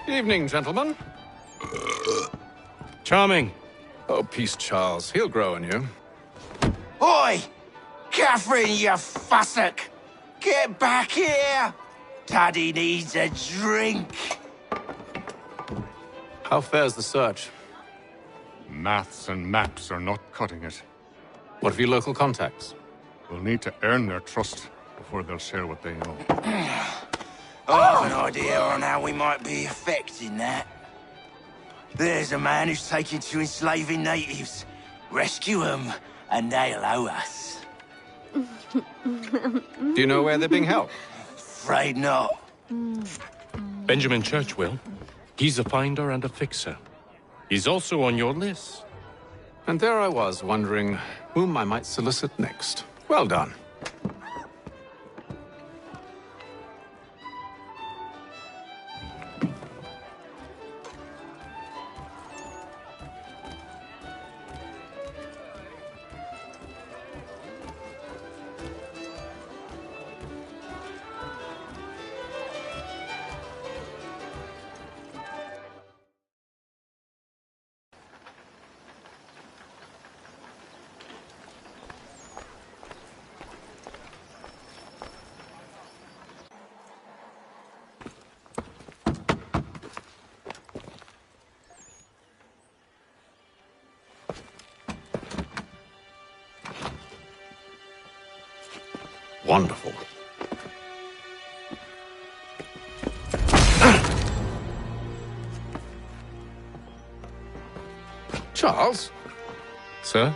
Evening, gentlemen. Charming. Oh, peace, Charles. He'll grow on you. Oi! Catherine, you fussock! Get back here! Taddy needs a drink. How fares the search? Maths and maps are not cutting it. What of your local contacts? We'll need to earn their trust before they'll share what they know. I have an idea on how we might be affecting that. There's a man who's taken to enslaving natives. Rescue them, and they'll owe us. Do you know where they're being held? Afraid not. Benjamin Churchwill. He's a finder and a fixer. He's also on your list. And there I was, wondering whom I might solicit next. Well done. Wonderful. Charles? Sir?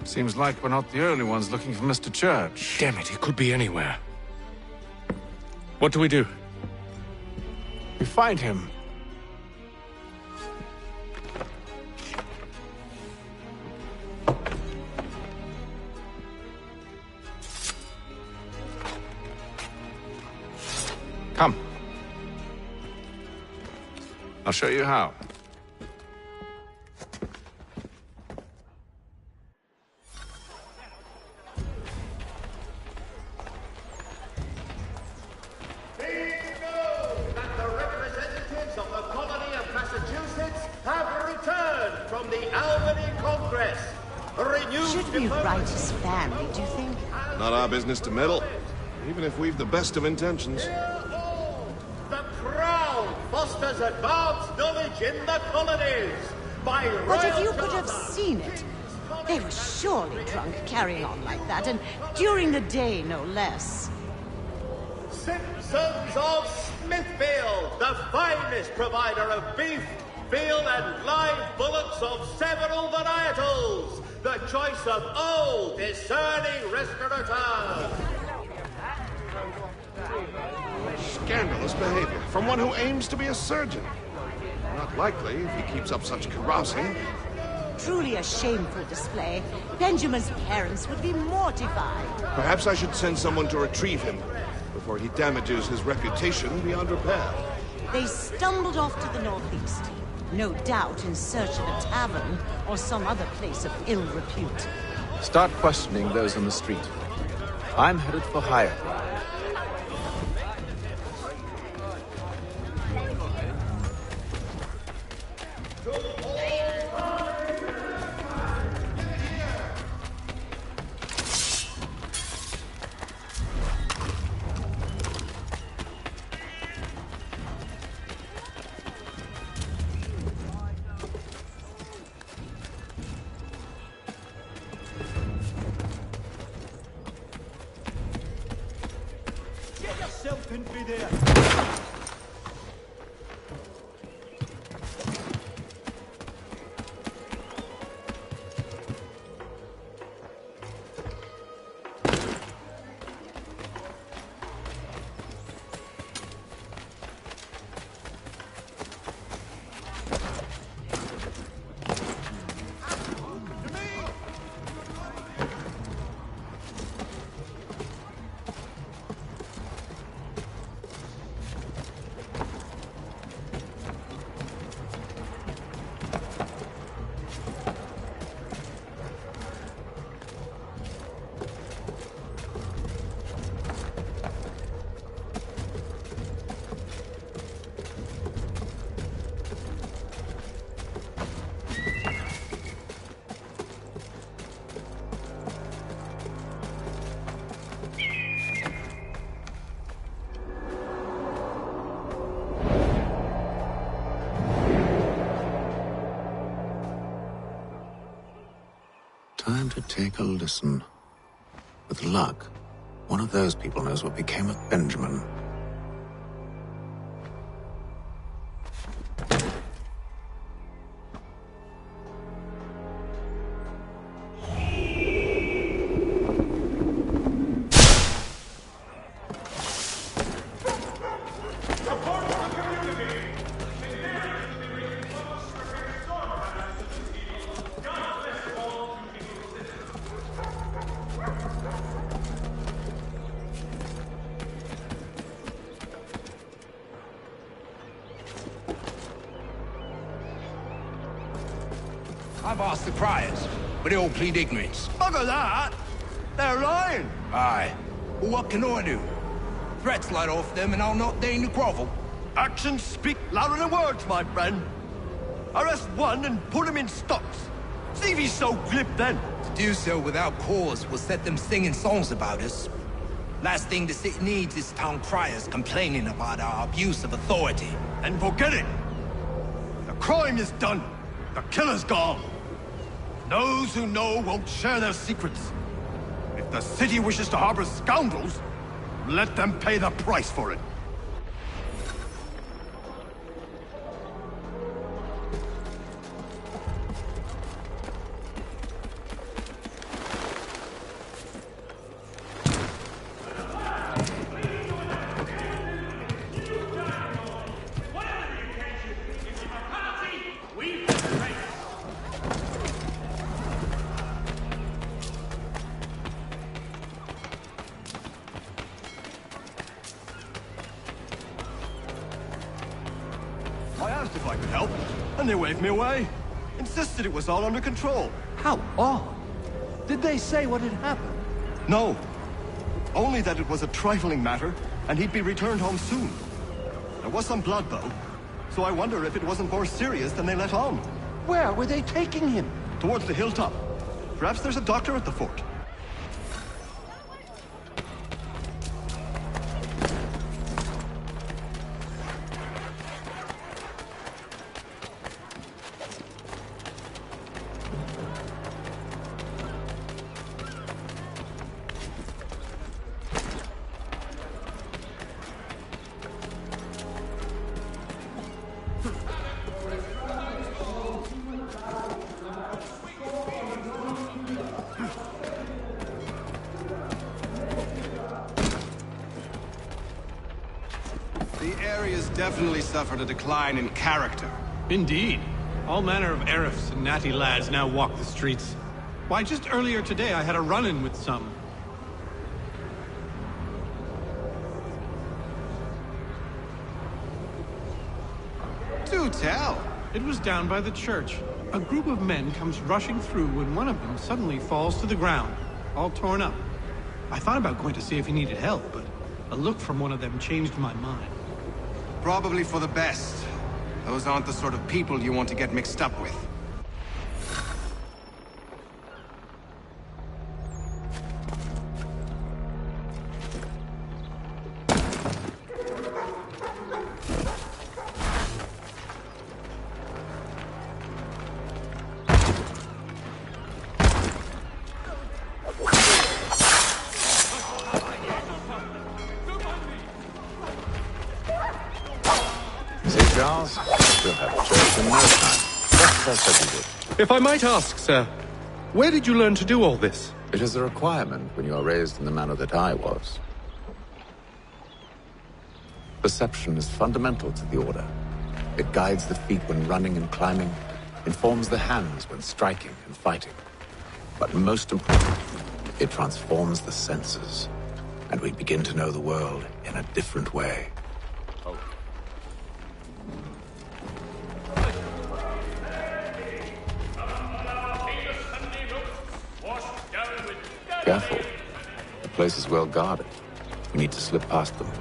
Seems like we're not the only ones looking for Mr. Church. Damn it, he could be anywhere. What do we do? We find him. Come. I'll show you how. Should we write his family, do you think? Not our business to meddle, even if we've the best of intentions. The Crown fosters advanced knowledge in the colonies by royal But if you could have seen it, they were surely drunk carrying on like that, and during the day, no less. Simpsons of Smithfield, the finest provider of beef, veal, and live bullocks of several varietals. The choice of old, discerning restaurateurs. Scandalous behavior from one who aims to be a surgeon. Not likely if he keeps up such carousing. Truly a shameful display. Benjamin's parents would be mortified. Perhaps I should send someone to retrieve him before he damages his reputation beyond repair. They stumbled off to the northeast. No doubt in search of a tavern or some other place of ill repute. Start questioning those on the street. I'm headed for hire. Time to take a listen. With luck, one of those people knows what became of Benjamin. I've asked the criers, but they all plead ignorance. Bugger that! They're lying! Aye. Well, what can I do? Threats light off them and I'll not deign to grovel. Actions speak louder than words, my friend. Arrest one and put him in stocks. See if he's so glib then. To do so without cause will set them singing songs about us. Last thing the city needs is town criers complaining about our abuse of authority. And forget it. The crime is done. The killer's gone. Those who know won't share their secrets. If the city wishes to harbor scoundrels, let them pay the price for it. I asked if I could help, and they waved me away. Insisted it was all under control. How odd. Did they say what had happened? No. Only that it was a trifling matter, and he'd be returned home soon. There was some blood, though, so I wonder if it wasn't more serious than they let on. Where were they taking him? Towards the hilltop. Perhaps there's a doctor at the fort. The area's definitely suffered a decline in character. Indeed. All manner of Arifs and natty lads now walk the streets. Why, just earlier today I had a run-in with some. Do tell. It was down by the church. A group of men comes rushing through when one of them suddenly falls to the ground, all torn up. I thought about going to see if he needed help, but a look from one of them changed my mind. Probably for the best. Those aren't the sort of people you want to get mixed up with. Charles, we'll have church in no time. Just as I said we would. If I might ask, sir, where did you learn to do all this? It is a requirement when you are raised in the manner that I was. Perception is fundamental to the Order. It guides the feet when running and climbing, informs the hands when striking and fighting. But most importantly, it transforms the senses, and we begin to know the world in a different way. Careful. The place is well guarded. We need to slip past them.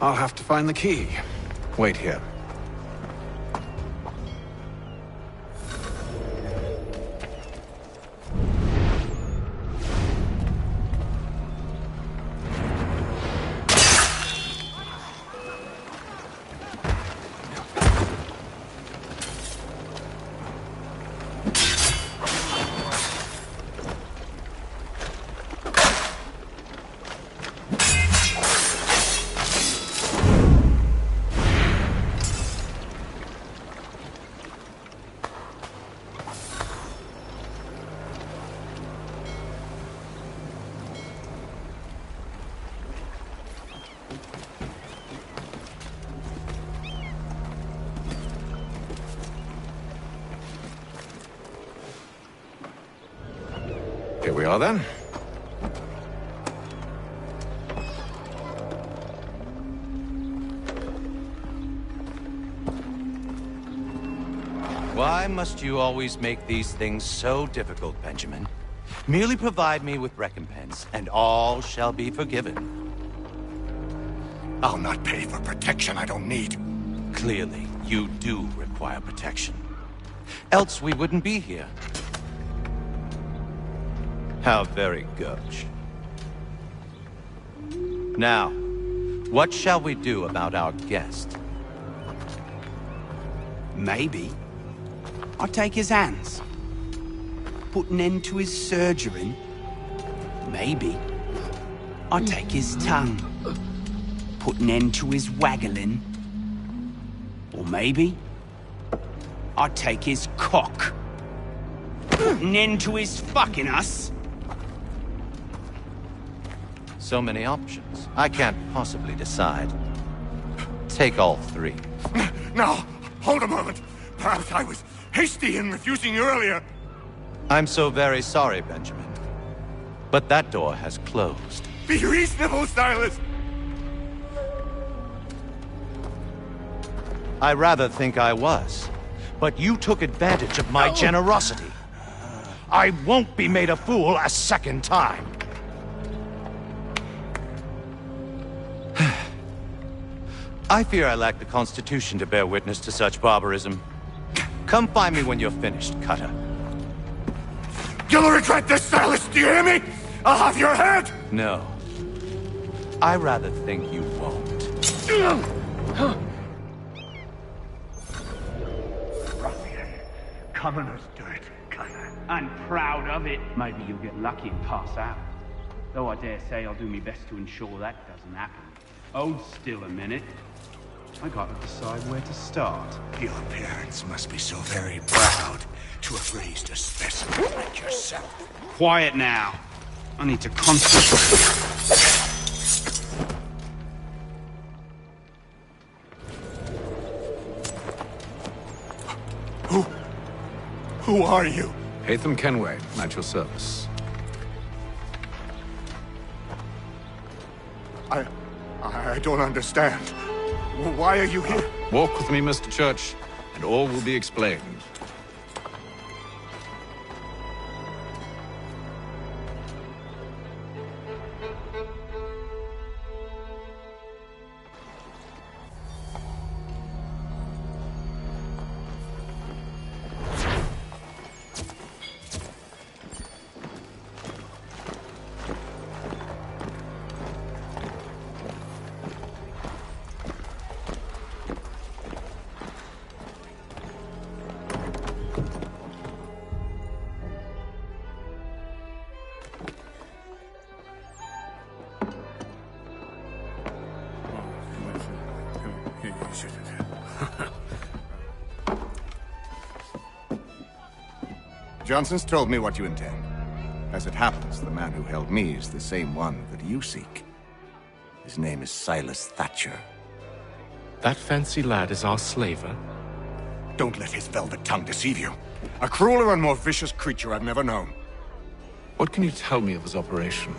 I'll have to find the key. Wait here. Here we are, then. Why must you always make these things so difficult, Benjamin? Merely provide me with recompense, and all shall be forgiven. I'll not pay for protection I don't need. Clearly, you do require protection. Else we wouldn't be here. How very gauche. Now, what shall we do about our guest? Maybe I'll take his hands. Put an end to his surgering. Maybe I'll take his tongue. Put an end to his waggling. Or maybe I'll take his cock. Put an end to his fucking us. So many options. I can't possibly decide. Take all three. No! Hold a moment! Perhaps I was hasty in refusing you earlier. I'm so very sorry, Benjamin. But that door has closed. Be reasonable, Silas! I rather think I was. But you took advantage of my generosity. I won't be made a fool a second time. I fear I lack the constitution to bear witness to such barbarism. Come find me when you're finished, Cutter. You'll regret this, Silas, do you hear me? I'll have your head! No. I rather think you won't. Ruffian. Commoner's dirt, Cutter. And proud of it. Maybe you'll get lucky and pass out. Though I dare say I'll do my best to ensure that doesn't happen. Hold still a minute. I gotta decide where to start. Your parents must be so very proud to have raised a specimen like yourself. Quiet now. I need to concentrate. Who are you? Haytham Kenway, at your service. I don't understand. Why are you here? Walk with me, Mr. Church, and all will be explained. Johnson's told me what you intend. As it happens, the man who held me is the same one that you seek. His name is Silas Thatcher. That fancy lad is our slaver? Don't let his velvet tongue deceive you. A crueler and more vicious creature I've never known. What can you tell me of his operation?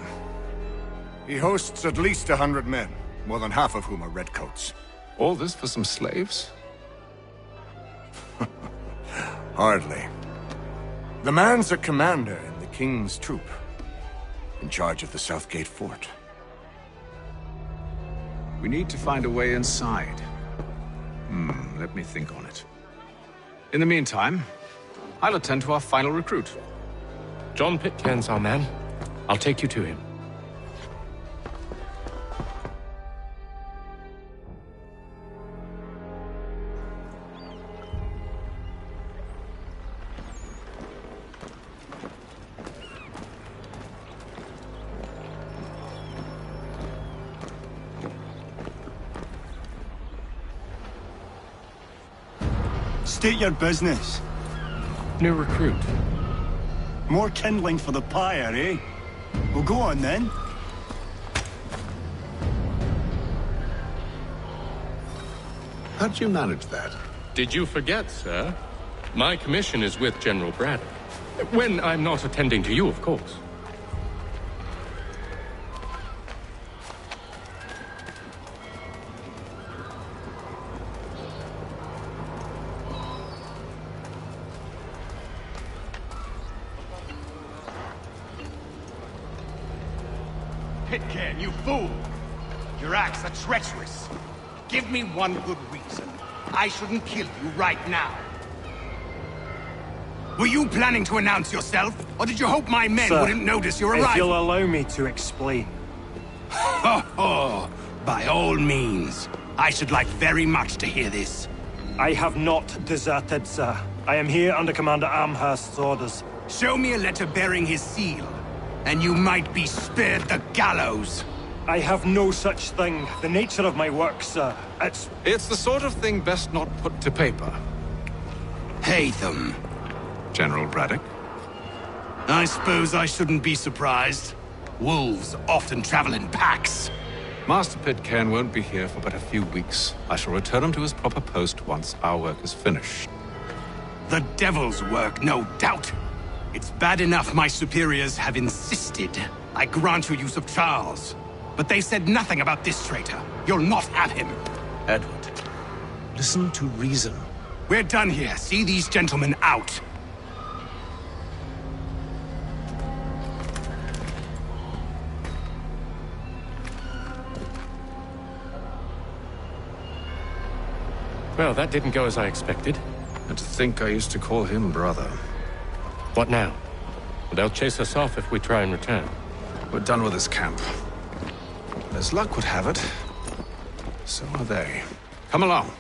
He hosts at least 100 men, more than half of whom are redcoats. All this for some slaves? Hardly. The man's a commander in the King's troop, in charge of the Southgate Fort. We need to find a way inside. Let me think on it. In the meantime, I'll attend to our final recruit. John Pitcairn's our man. I'll take you to him. State your business. New recruit. More kindling for the pyre, eh? Well, go on then. How'd you manage that? Did you forget, sir? My commission is with General Braddock. When I'm not attending to you, of course. Pitcairn, you fool! Your acts are treacherous. Give me one good reason I shouldn't kill you right now. Were you planning to announce yourself, or did you hope my men wouldn't notice your arrival? If you'll allow me to explain. Oh, by all means. I should like very much to hear this. I have not deserted, sir. I am here under Commander Amherst's orders. Show me a letter bearing his seal, and you might be spared the gallows. I have no such thing. The nature of my work, sir, It's the sort of thing best not put to paper. Haytham. General Braddock? I suppose I shouldn't be surprised. Wolves often travel in packs. Master Pitcairn won't be here for but a few weeks. I shall return him to his proper post once our work is finished. The devil's work, no doubt. It's bad enough my superiors have insisted I grant you use of Charles. But they said nothing about this traitor. You'll not have him. Edward, listen to reason. We're done here. See these gentlemen out. Well, that didn't go as I expected. And to think I used to call him brother. What now? They'll chase us off if we try and return. We're done with this camp. As luck would have it, so are they. Come along.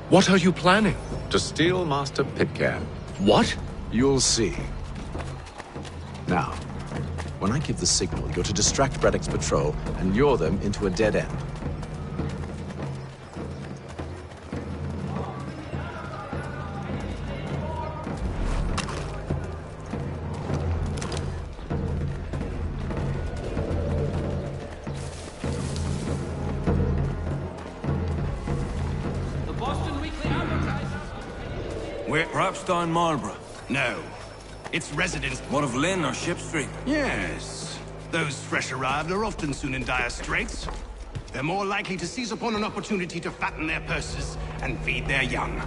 What are you planning? To steal Master Pitcairn. What? You'll see. Now, when I give the signal, you're to distract Braddock's patrol and lure them into a dead end. We're perhaps down Marlborough. No. It's residents. What of Lynn or Ship Street? Yes. Those fresh arrived are often soon in dire straits. They're more likely to seize upon an opportunity to fatten their purses and feed their young.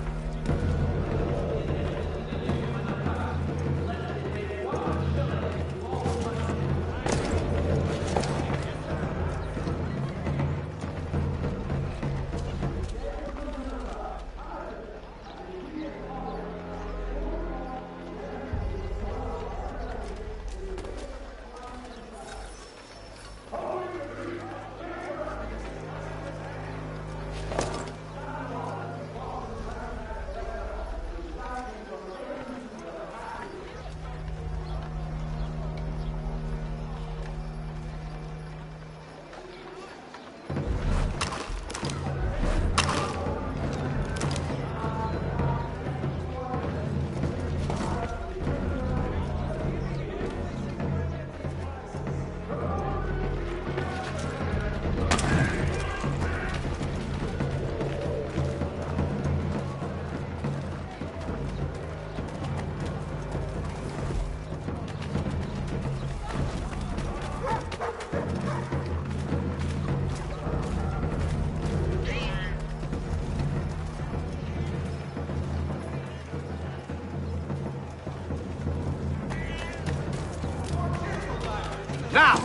Now,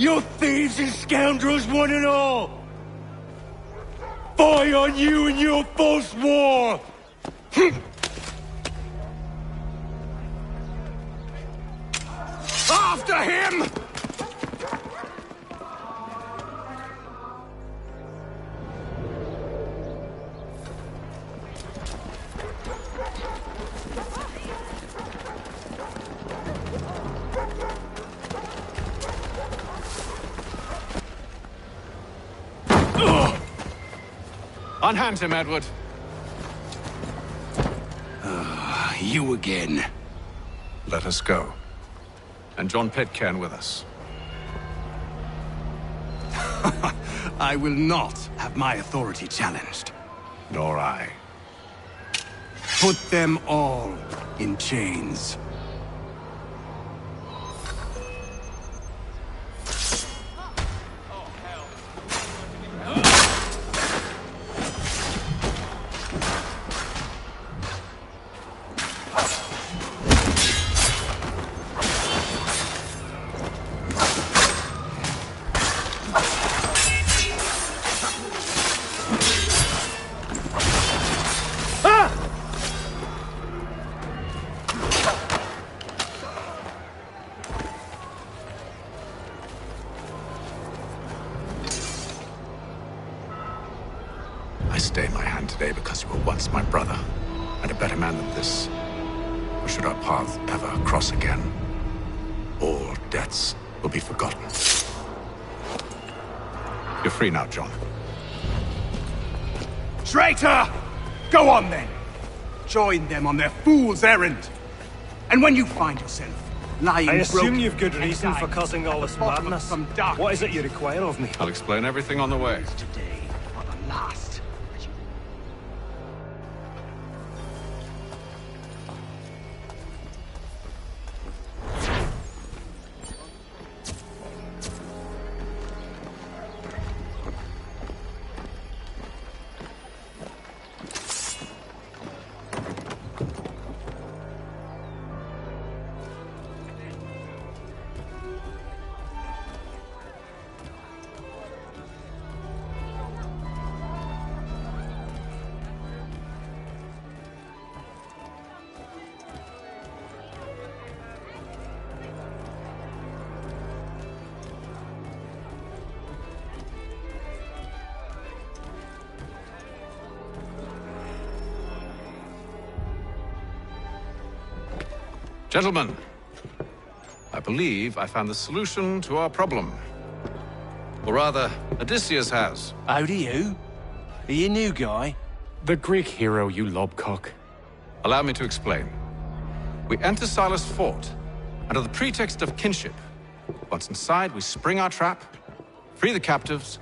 You thieves and scoundrels, one and all! Fie on you and your false war! After him! Unhand him, Edward. You again. Let us go. And John Pitcairn with us. I will not have my authority challenged. Nor I. Put them all in chains. I stay my hand today because you were once my brother, and a better man than this. Or should our paths ever cross again, all debts will be forgotten. You're free now, John. Traitor! Go on then! Join them on their fool's errand! And when you find yourself lying I assume broken you've good and reason for dying causing all this madness. What is it you require of me? I'll explain everything on the way. Today, for the last. Gentlemen, I believe I found the solution to our problem. Or rather, Odysseus has. How do you? Are you a new guy? The Greek hero, you lobcock. Allow me to explain. We enter Silas' fort, under the pretext of kinship. Once inside, we spring our trap, free the captives,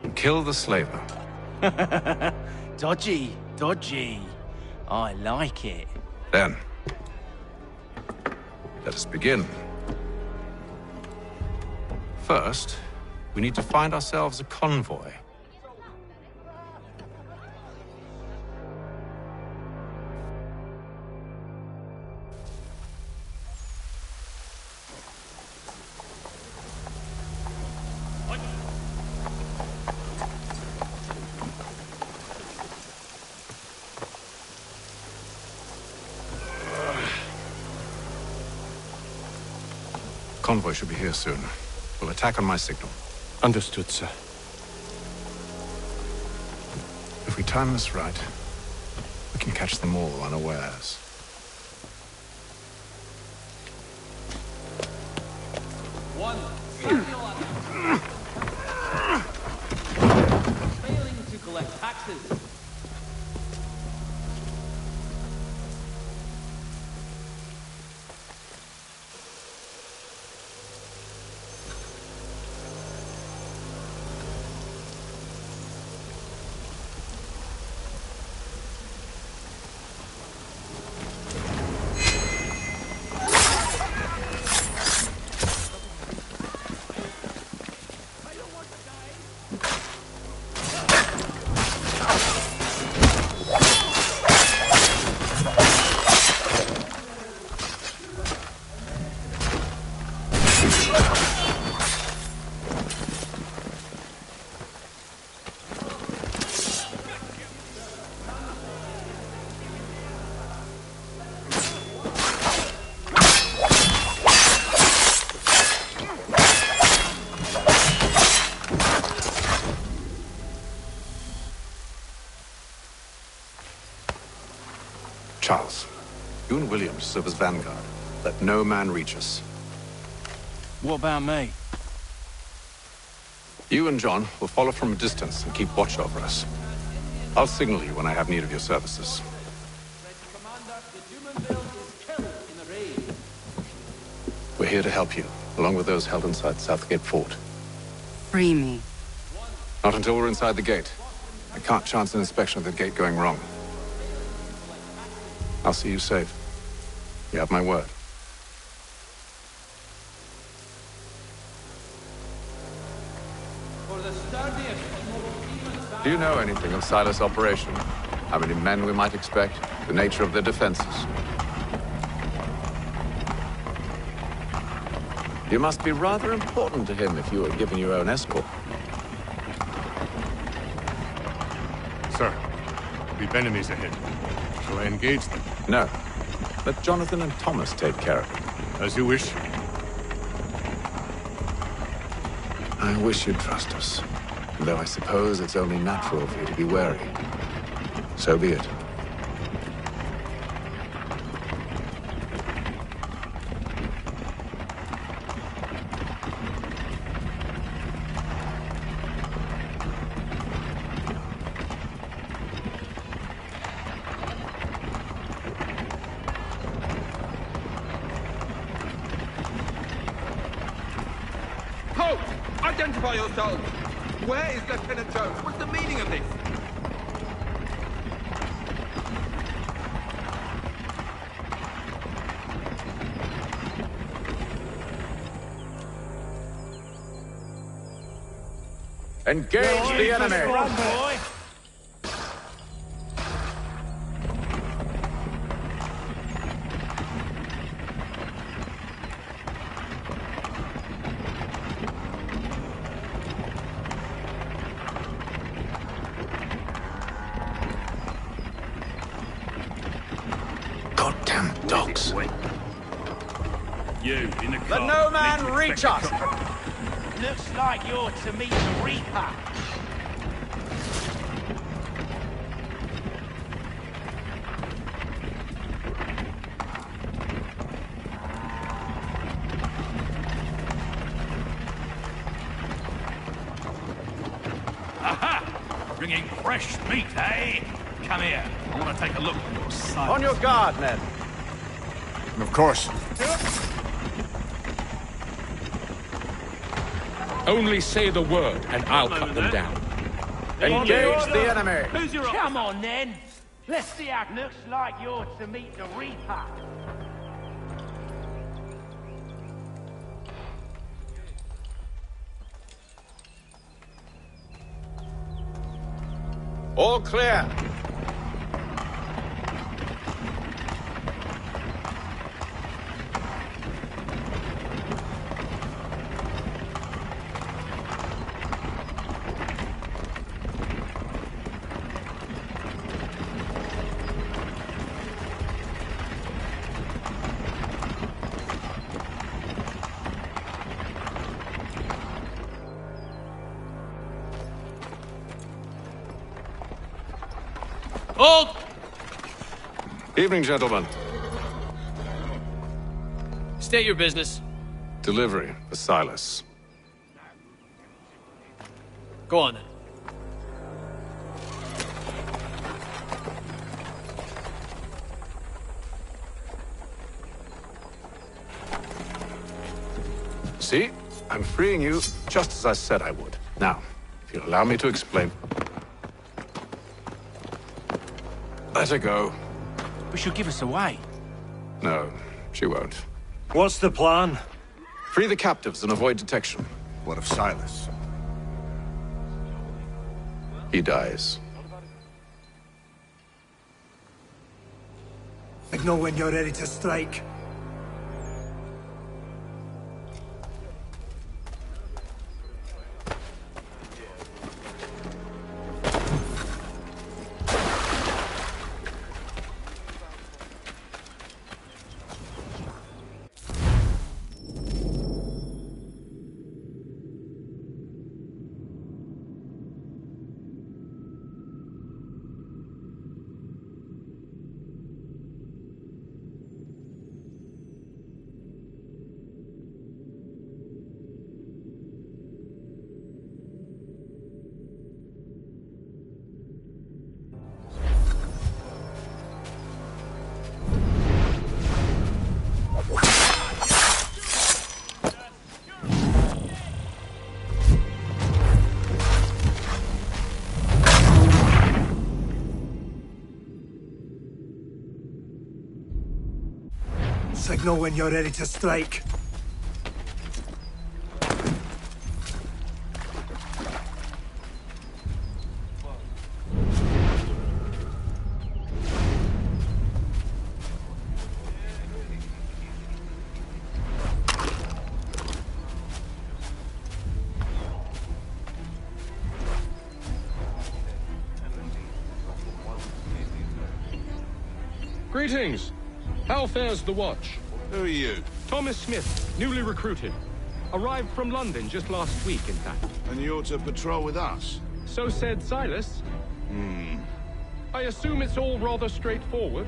and kill the slaver. Dodgy, dodgy. I like it. Then, let us begin. First, we need to find ourselves a convoy. Convoy should be here soon. We'll attack on my signal. Understood, sir. If we time this right, we can catch them all unawares. Failing to collect taxes. You and William serve as vanguard. Let no man reach us. What about me? You and John will follow from a distance and keep watch over us. I'll signal you when I have need of your services. We're here to help you, along with those held inside Southgate Fort. Free me. Not until we're inside the gate. I can't chance an inspection of the gate going wrong. I'll see you safe. You have my word. Do you know anything of Silas' operation? How many men we might expect? The nature of their defenses? You must be rather important to him if you were given your own escort. Sir, we've enemies ahead. Shall I engage them? No. Let Jonathan and Thomas take care of it. As you wish. I wish you'd trust us. Though I suppose it's only natural for you to be wary. So be it. Halt! Identify yourselves! Where is Lieutenant Jones? What's the meaning of this? Engage the enemy! Run, boy! Goddamn dogs. You, in the car. Let no man reach us! Looks like you're to meet the Reaper. Aha! Bringing fresh meat, eh? Come here. I want to take a look at your sight. On your guard, men. Of course. Only say the word, and I'll cut them down. Engage the enemy! Who's your Come on, then. Let's see how it looks like you're to meet the Reaper. All clear. Hold! Evening, gentlemen. State your business. Delivery for Silas. Go on, then. See? I'm freeing you just as I said I would. Now, if you'll allow me to explain. Let her go. But she'll give us away. No, she won't. What's the plan? Free the captives and avoid detection. What of Silas? He dies. Signal when you're ready to strike. Signal when you're ready to strike. Greetings. How fares the watch? Who are you? Thomas Smith, newly recruited. Arrived from London just last week, in fact. And you're to patrol with us? So said Silas. I assume it's all rather straightforward.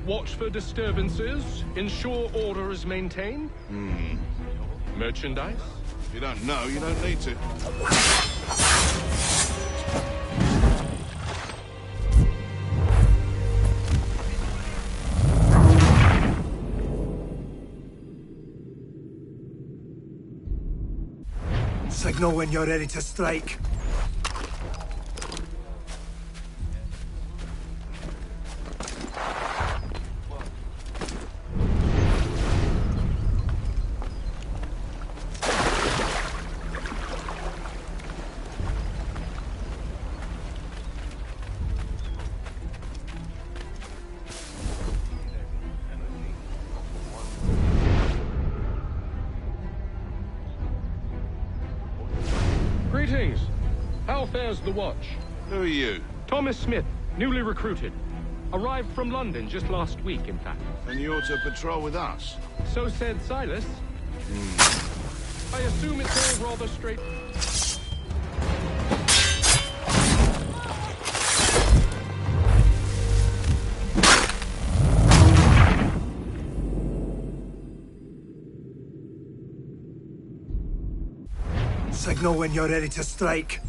Watch for disturbances, ensure order is maintained. Merchandise? If you don't know, you don't need to. Signal when you're ready to strike. Greetings. How fares the watch? Who are you? Thomas Smith, newly recruited. Arrived from London just last week, in fact. And you're to patrol with us? So said Silas. I assume it's all rather straight... Signal when you're ready to strike.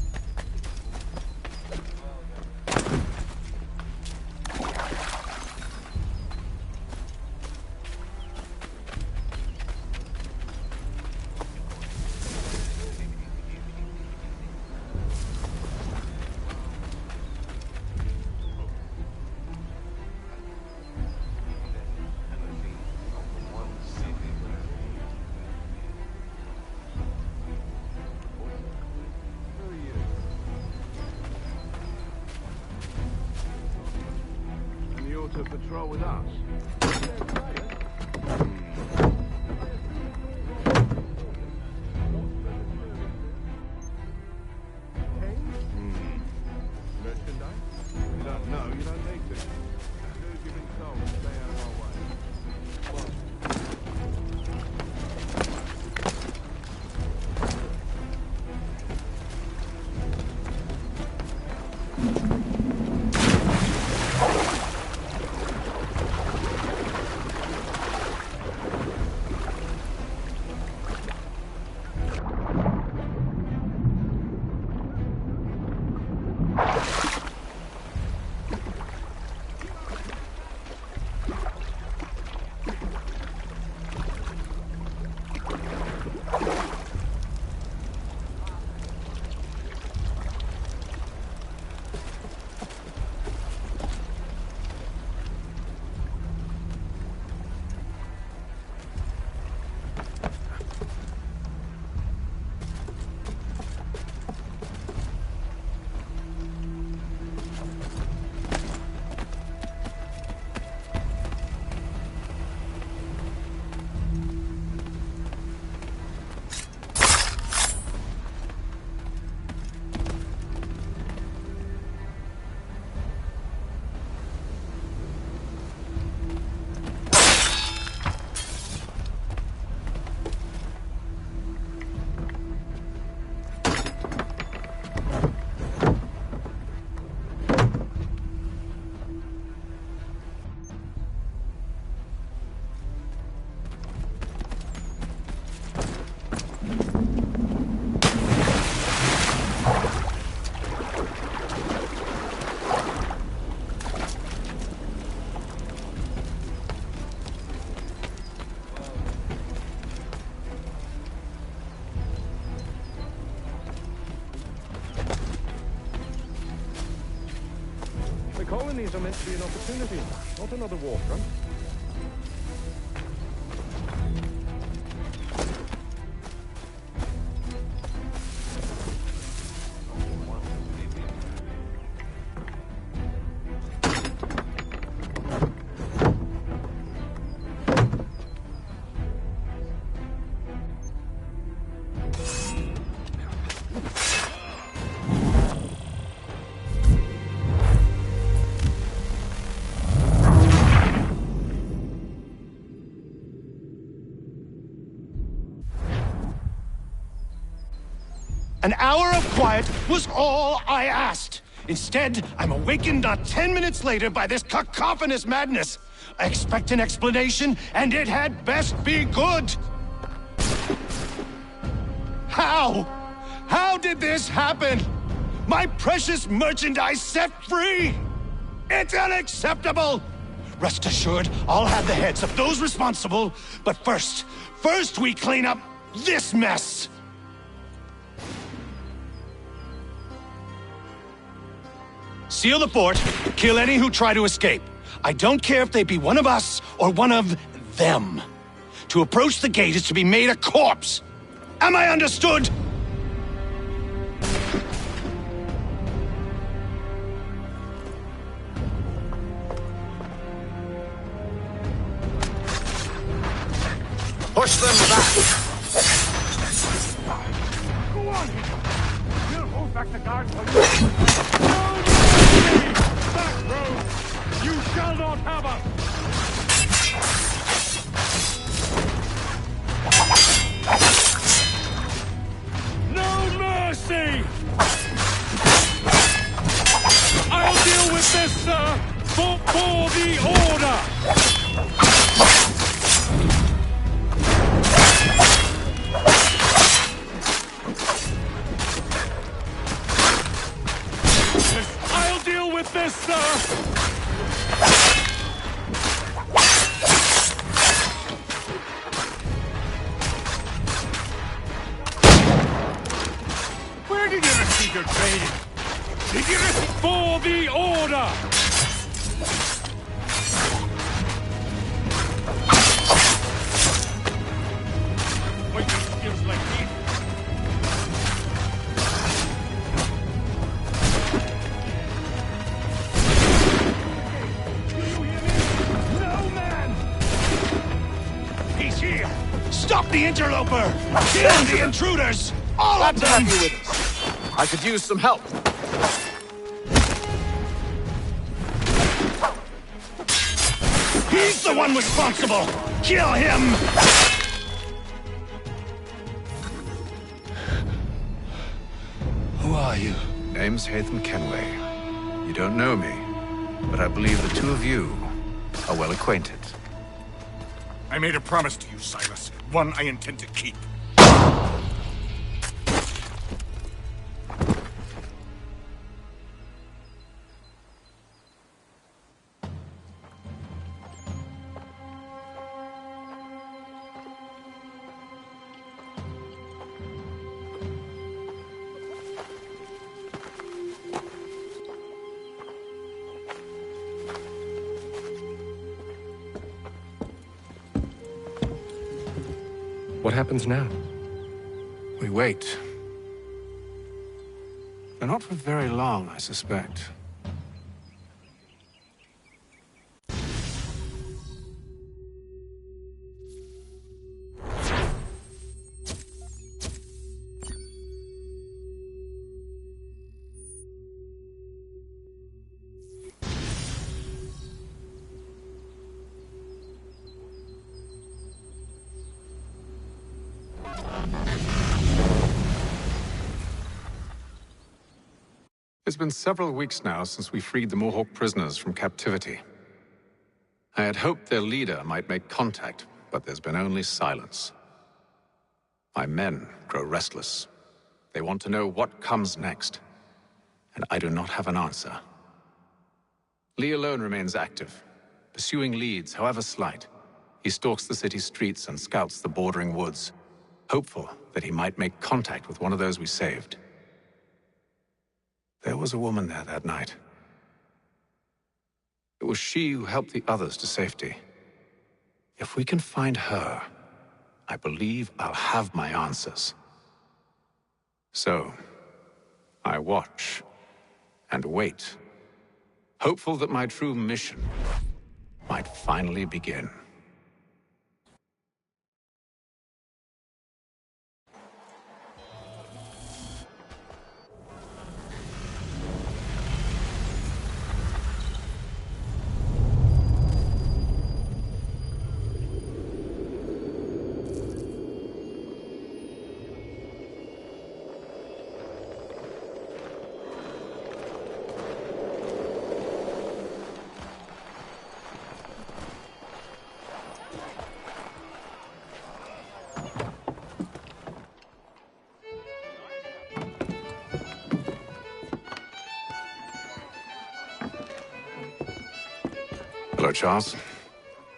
To patrol with us? Merchandise? You don't know, you don't need to. Do as you've been told and stay out of our way. Colonies are meant to be an opportunity, not another war front. An hour of quiet was all I asked. Instead, I'm awakened not 10 minutes later by this cacophonous madness. I expect an explanation, and it had best be good. How? How did this happen? My precious merchandise set free! It's unacceptable! Rest assured, I'll have the heads of those responsible, but first we clean up this mess! Seal the fort, kill any who try to escape. I don't care if they be one of us or one of them. To approach the gate is to be made a corpse. Am I understood? Push them back! Go on! We'll hold back the guard for you. Back road! You shall not have us! No mercy! I'll deal with this, sir! For the order! I'll deal with this, sir! Where did you receive your training? Did you receive for the order? Fighting skills like these. He's here! Stop the interloper! Kill the intruders! All of them! Glad to have you with us. I could use some help. He's the one responsible! Kill him! Who are you? Name's Haytham Kenway. You don't know me, but I believe the two of you are well acquainted. I made a promise to you, Silas. One I intend to keep. What happens now? We wait. But not for very long, I suspect. It's been several weeks now since we freed the Mohawk prisoners from captivity. I had hoped their leader might make contact, but there's been only silence. My men grow restless. They want to know what comes next, and I do not have an answer. Lee alone remains active, pursuing leads, however slight. He stalks the city streets and scouts the bordering woods, hopeful that he might make contact with one of those we saved. There was a woman there that night. It was she who helped the others to safety. If we can find her, I believe I'll have my answers. So, I watch and wait, hopeful that my true mission might finally begin. Hello, Charles.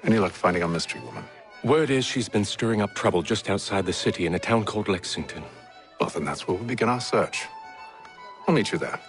Any luck finding our mystery woman? Word is she's been stirring up trouble just outside the city in a town called Lexington. Well, then that's where we'll begin our search. I'll meet you there.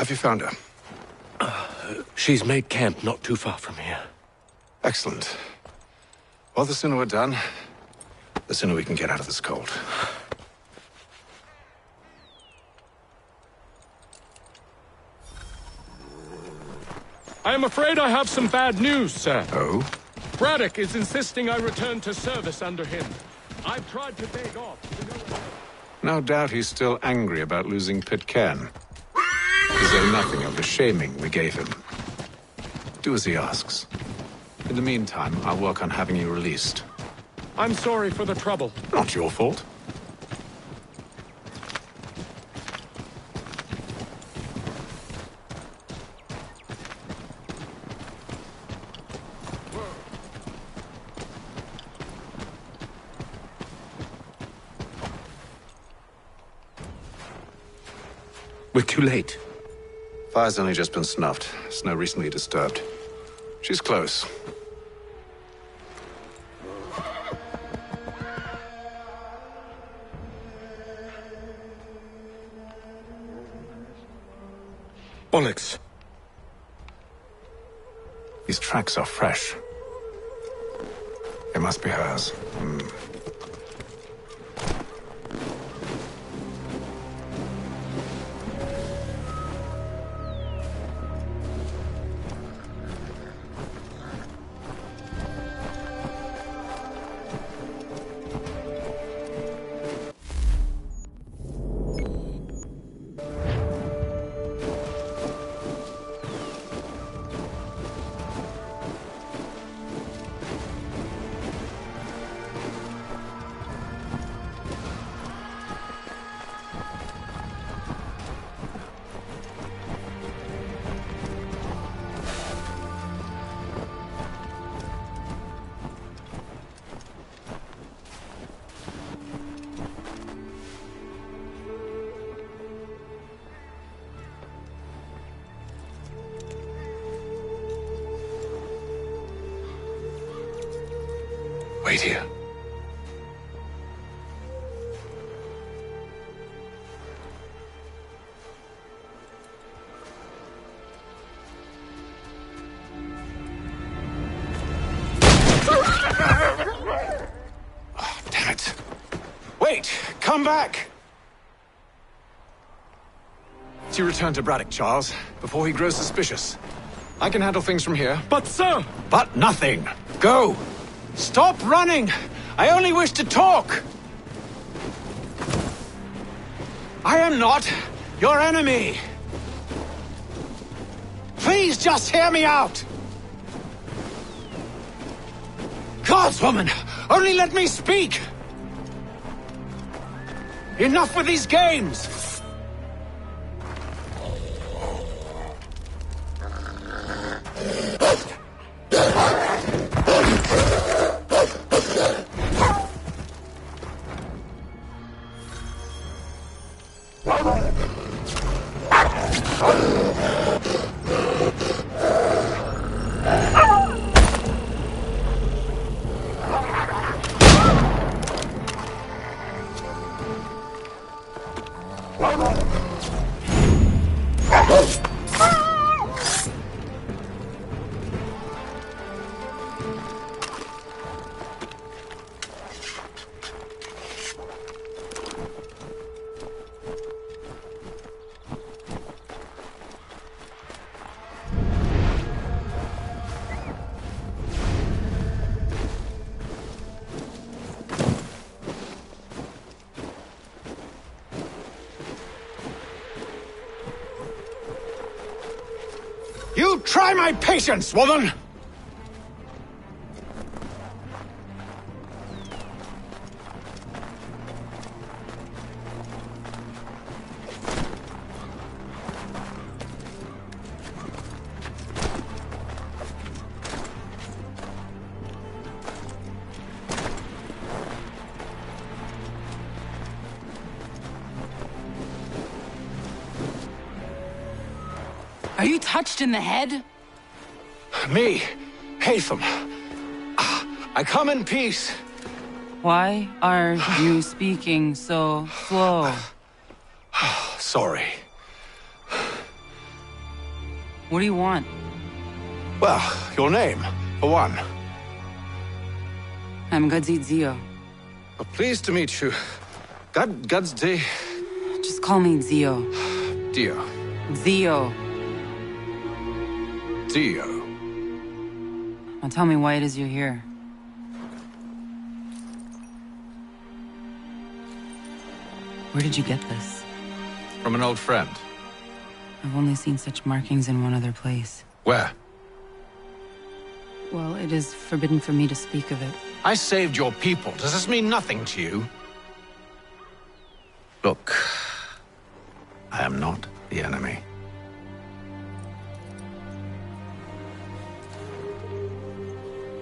Have you found her? She's made camp not too far from here. Excellent. Well, the sooner we're done, the sooner we can get out of this cold. I am afraid I have some bad news, sir. Oh? Braddock is insisting I return to service under him. I've tried to beg off. No doubt he's still angry about losing Pitcairn. To say nothing of the shaming we gave him. Do as he asks. In the meantime, I'll work on having you released. I'm sorry for the trouble. Not your fault. We're too late. Fire's only just been snuffed. Snow recently disturbed. She's close. Bollocks. These tracks are fresh. They must be hers. Wait here. Oh, damn it. Wait! Come back! You return to Braddock, Charles, before he grows suspicious. I can handle things from here. But, sir! But nothing! Go! Stop running! I only wish to talk! I am not your enemy! Please just hear me out! Guardswoman! Only let me speak! Enough with these games! You try my patience, woman! Are you touched in the head? Me, Haytham. I come in peace. Why are you speaking so slow? Sorry. What do you want? Well, your name, for one. I'm Gadzit Zio. Well, pleased to meet you. Gadzit. Just call me Zio. Dio. Zio. Dio. Now tell me why it is you're here. Where did you get this? From an old friend. I've only seen such markings in one other place. Where? Well, it is forbidden for me to speak of it. I saved your people. Does this mean nothing to you? Look, I am not the enemy.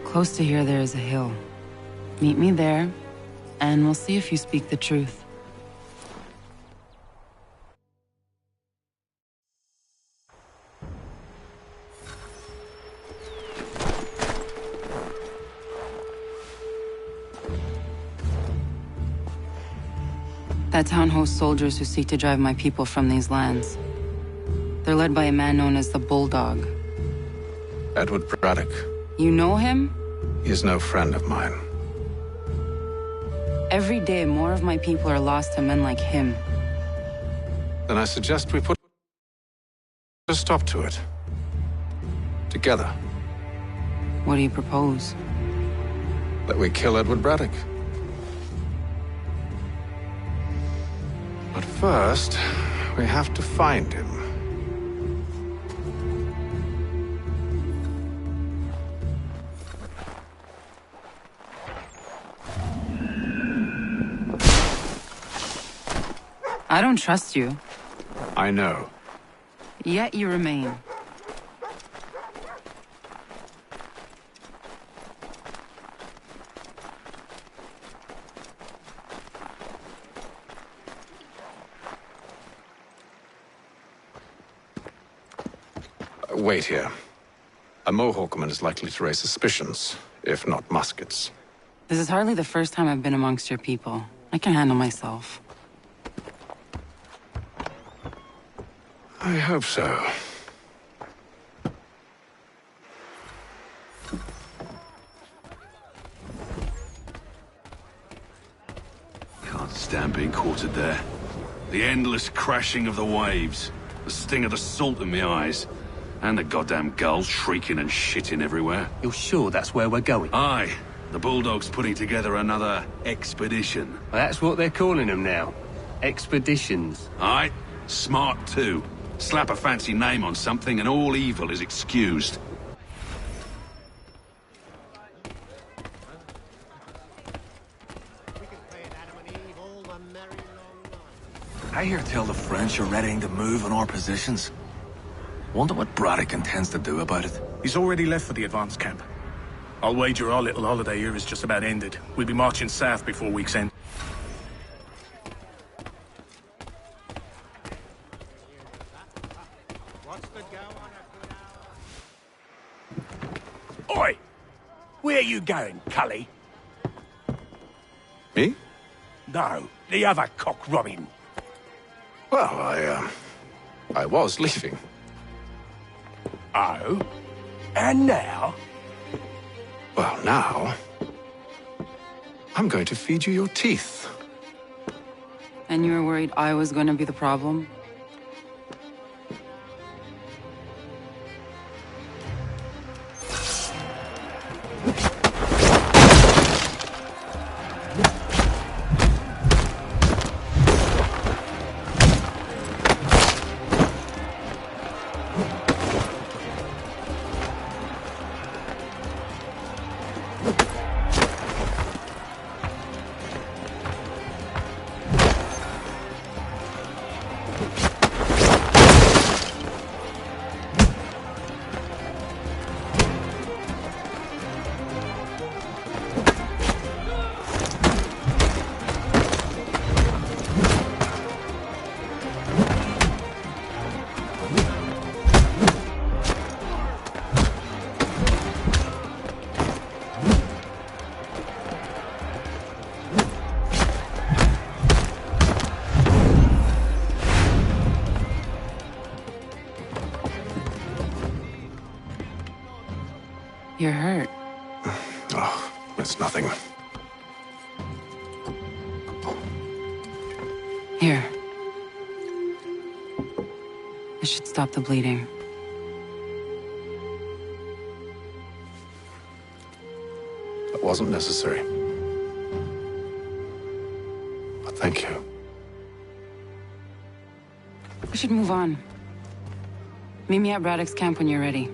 Close to here, there is a hill. Meet me there, and we'll see if you speak the truth. That town hosts soldiers who seek to drive my people from these lands. They're led by a man known as the Bulldog. Edward Braddock. You know him? He is no friend of mine. Every day, more of my people are lost to men like him. Then I suggest we put a stop to it. Together. What do you propose? That we kill Edward Braddock. But first, we have to find him. I don't trust you. I know. Yet you remain. Wait here. A Mohawkman is likely to raise suspicions, if not muskets. This is hardly the first time I've been amongst your people. I can handle myself. I hope so. Can't stand being quartered there. The endless crashing of the waves, the sting of the salt in my eyes, and the goddamn gulls shrieking and shitting everywhere. You're sure that's where we're going? Aye. The Bulldog's putting together another expedition. Well, that's what they're calling them now. Expeditions. Aye. Smart too. Slap a fancy name on something and all evil is excused. I hear tell the French are readying to move on our positions. Wonder what Braddock intends to do about it. He's already left for the advance camp. I'll wager our little holiday here is just about ended. We'll be marching south before week's end. Oi! Where are you going, Cully? Me? No, the other cock Robin. Well, I was leaving. Oh? And now? Well, now... I'm going to feed you your teeth. And you were worried I was going to be the problem? It's nothing. Here. This should stop the bleeding. That wasn't necessary. But thank you. We should move on. Meet me at Braddock's camp when you're ready.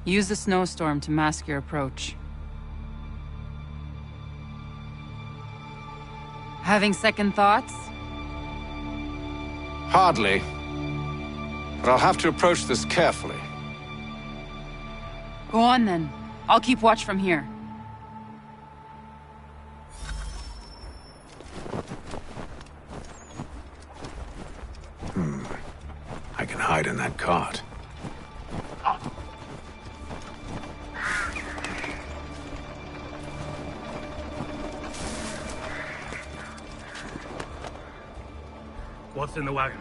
Use the snowstorm to mask your approach. Having second thoughts? Hardly. But I'll have to approach this carefully. Go on then. I'll keep watch from here. I can hide in that cart. What's in the wagon?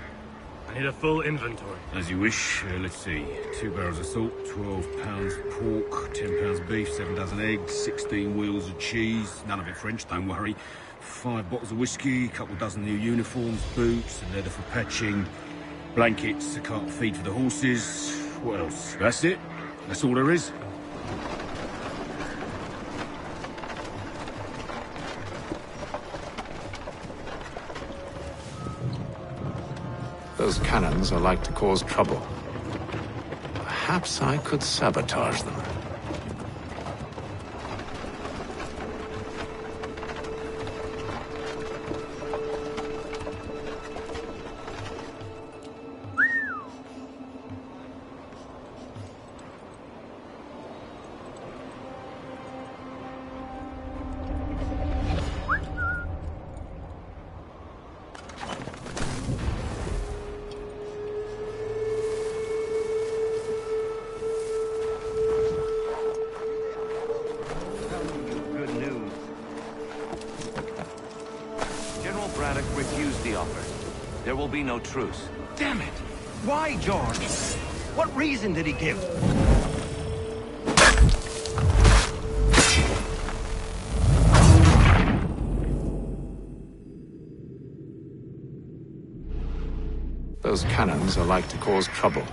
I need a full inventory. As you wish. Let's see. 2 barrels of salt, 12 pounds pork, 10 pounds beef, 7 dozen eggs, 16 wheels of cheese. None of it French, don't worry. 5 bottles of whiskey, a couple dozen new uniforms, boots, and leather for patching, blankets, a cart feed for the horses. What else? That's it. That's all there is. Those cannons are like to cause trouble. Perhaps I could sabotage them. No truce. Damn it! Why, George? What reason did he give? Those cannons are like to cause trouble.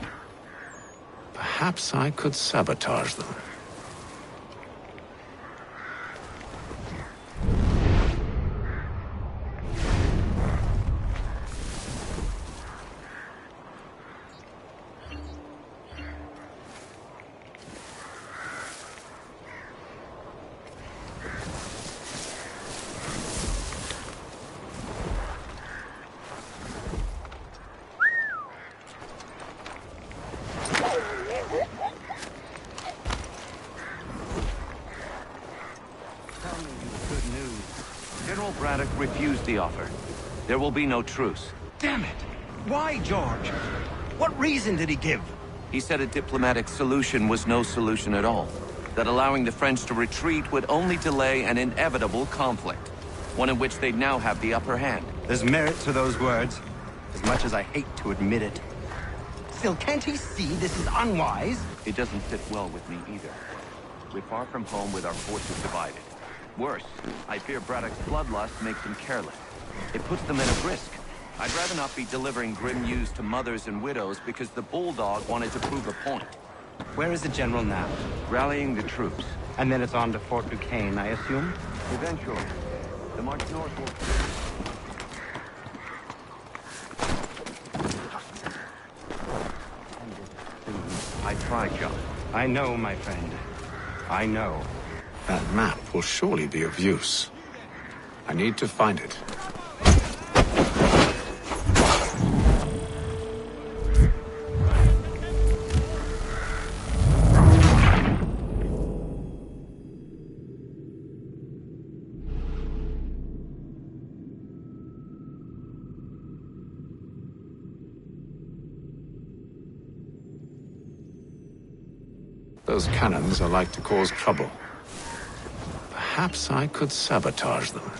Perhaps I could sabotage them. Refused the offer. There will be no truce. Damn it! Why, George? What reason did he give? He said a diplomatic solution was no solution at all. That allowing the French to retreat would only delay an inevitable conflict. One in which they'd now have the upper hand. There's merit to those words, as much as I hate to admit it. Still, can't he see this is unwise? It doesn't sit well with me either. We're far from home with our forces divided. Worse, I fear Braddock's bloodlust makes him careless. It puts the men at risk. I'd rather not be delivering grim news to mothers and widows because the Bulldog wanted to prove a point. Where is the General now? Rallying the troops. And then it's on to Fort Duquesne, I assume? Eventually. The march north will... I tried, John. I know, my friend. I know. That map will surely be of use. I need to find it. Those cannons are like to cause trouble. Perhaps I could sabotage them.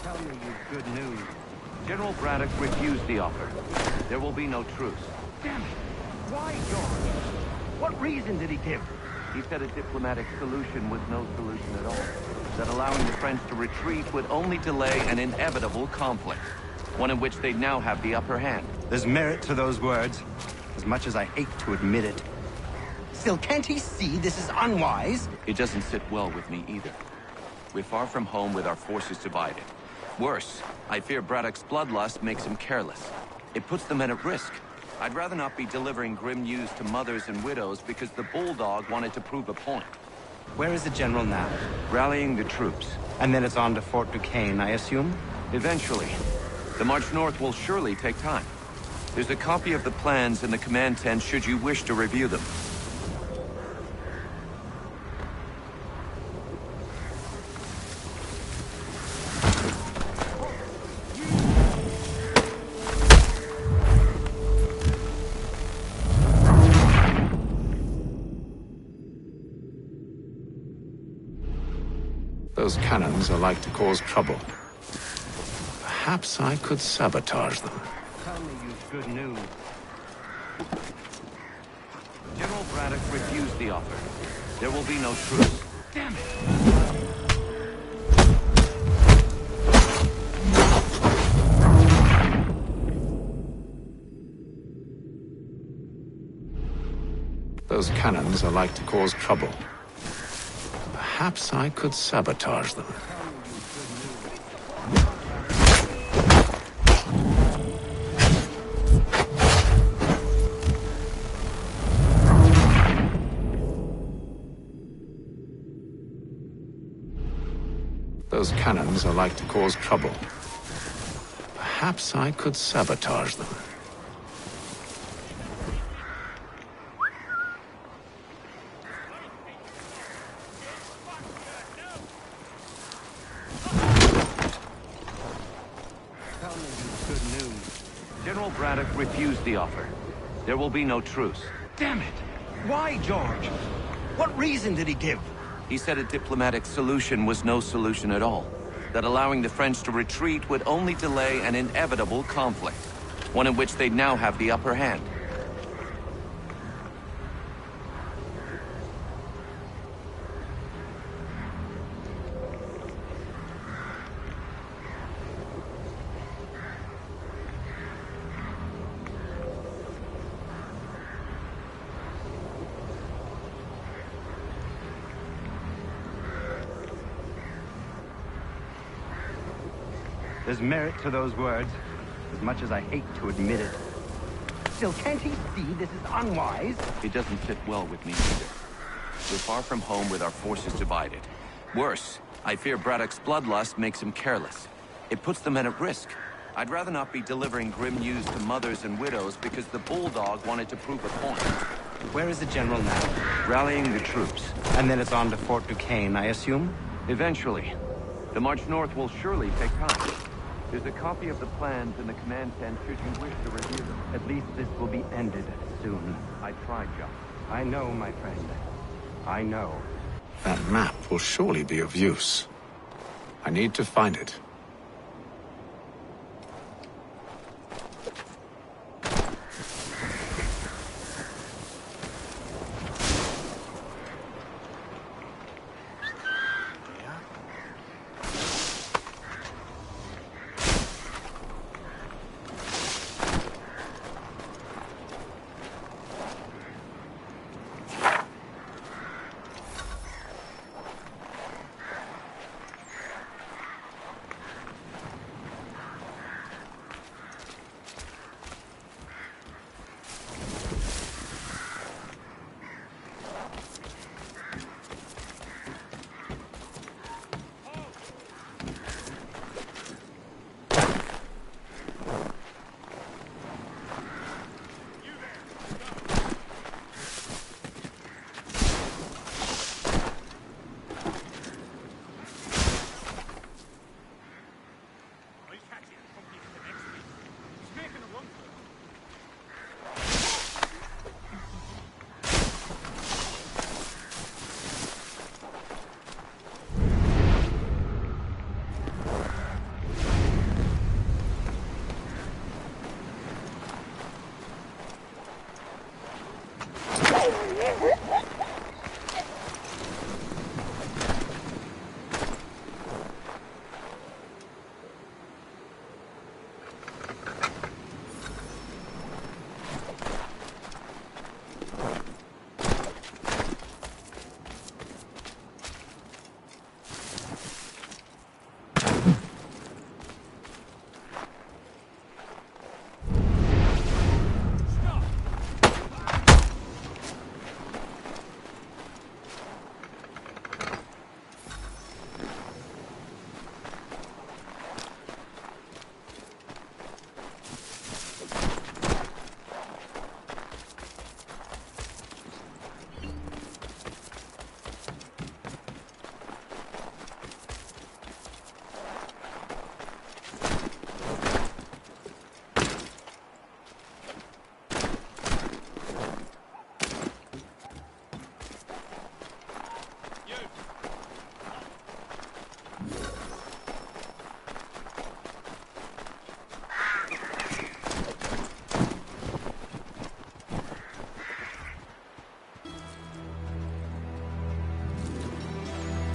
Tell me you've good news. General Braddock refused the offer. There will be no truce. Damn it! Why, George? What reason did he give? He said a diplomatic solution was no solution at all. That allowing the French to retreat would only delay an inevitable conflict. One in which they'd now have the upper hand. There's merit to those words, as much as I hate to admit it. Still, can't he see this is unwise? It doesn't sit well with me either. We're far from home with our forces divided. Worse, I fear Braddock's bloodlust makes him careless. It puts the men at risk. I'd rather not be delivering grim news to mothers and widows because the Bulldog wanted to prove a point. Where is the General now? Rallying the troops. And then it's on to Fort Duquesne, I assume? Eventually. The march north will surely take time. There's a copy of the plans in the command tent should you wish to review them. Those cannons are like to cause trouble. Perhaps I could sabotage them. Tell me you've good news. General Braddock refused the offer. There will be no truce. Damn it! Those cannons are like to cause trouble. Perhaps I could sabotage them. Those cannons are like to cause trouble. Perhaps I could sabotage them. General Braddock refused the offer. There will be no truce. Damn it! Why, George? What reason did he give? He said a diplomatic solution was no solution at all. That allowing the French to retreat would only delay an inevitable conflict. One in which they'd now have the upper hand. There's merit to those words, as much as I hate to admit it. Still, can't he see this is unwise? It doesn't fit well with me either. We're far from home with our forces divided. Worse, I fear Braddock's bloodlust makes him careless. It puts the men at risk. I'd rather not be delivering grim news to mothers and widows because the Bulldog wanted to prove a point. Where is the general now? Rallying the troops. And then it's on to Fort Duquesne, I assume? Eventually. The march north will surely take time. There's a copy of the plans in the command tent should you wish to review them. At least this will be ended soon. I tried, John. I know, my friend. I know. That map will surely be of use. I need to find it.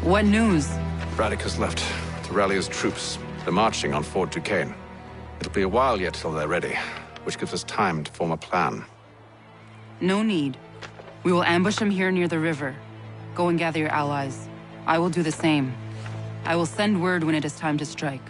What news? Braddock has left to rally his troops. They're marching on Fort Duquesne. It'll be a while yet till they're ready, which gives us time to form a plan. No need. We will ambush him here near the river. Go and gather your allies. I will do the same. I will send word when it is time to strike.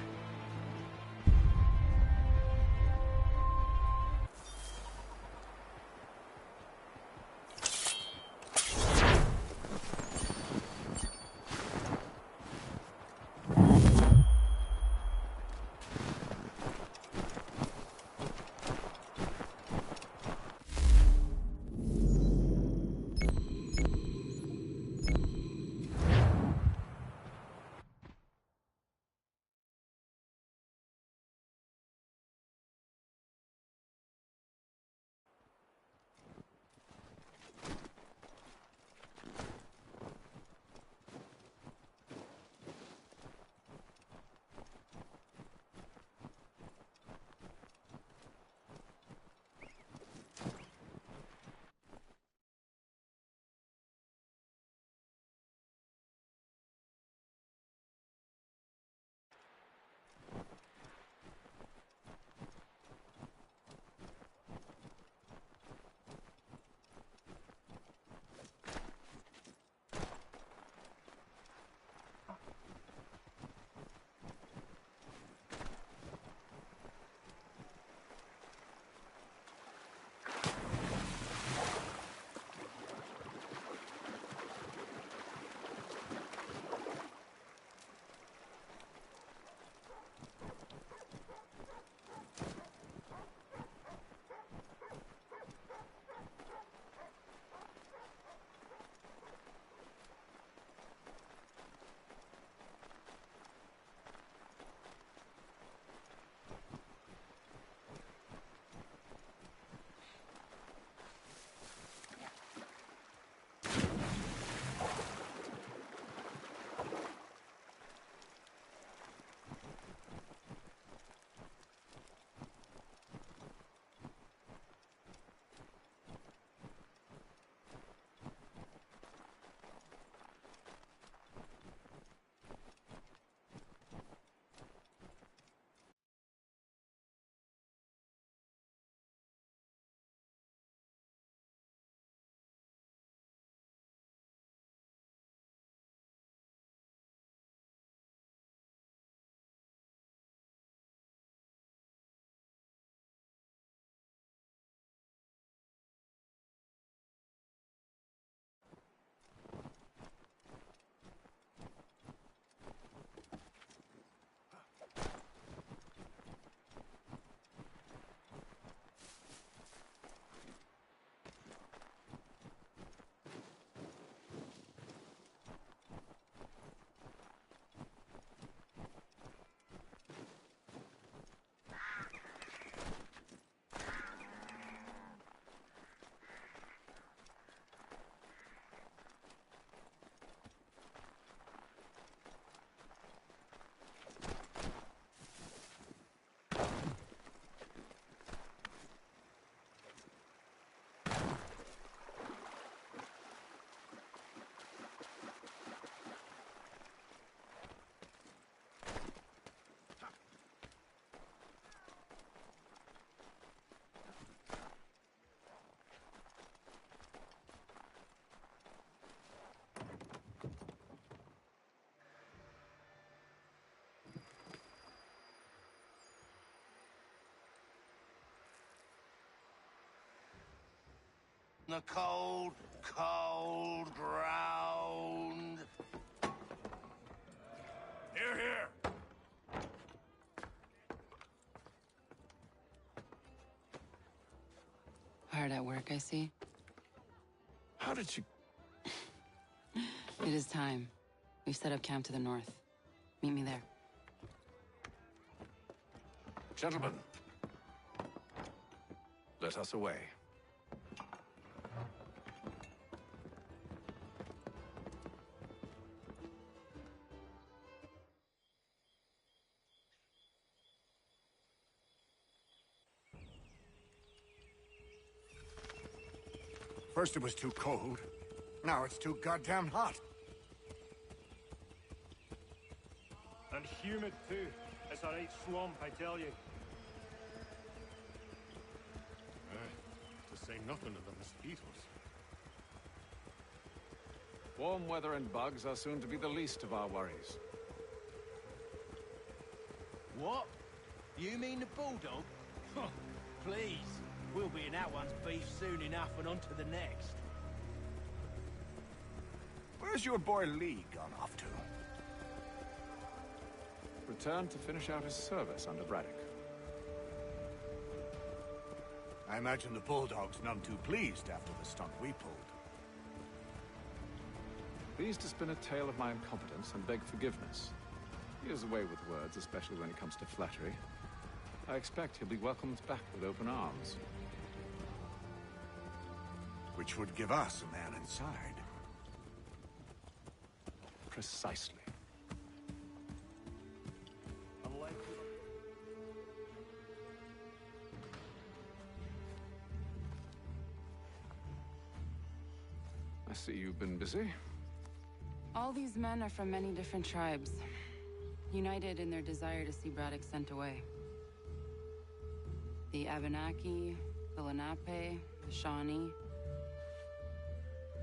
The cold, cold ground. Here, here. Hard at work, I see. How did you... It is time. We've set up camp to the north. Meet me there. Gentlemen, let us away. First it was too cold. Now it's too goddamn hot. And humid too. It's a right swamp, I tell you. To say nothing of the mosquitoes. Warm weather and bugs are soon to be the least of our worries. What? You mean the bulldog? Huh, please. We'll be in that one's beef soon enough and on to the next. Where's your boy Lee gone off to? Returned to finish out his service under Braddock. I imagine the Bulldog's none too pleased after the stunt we pulled. Pleased to spin a tale of my incompetence and beg forgiveness. He has a way with words, especially when it comes to flattery. I expect he'll be welcomed back with open arms. Which would give us a man inside. Precisely. I see you've been busy. All these men are from many different tribes, united in their desire to see Braddock sent away. The Abenaki, the Lenape, the Shawnee.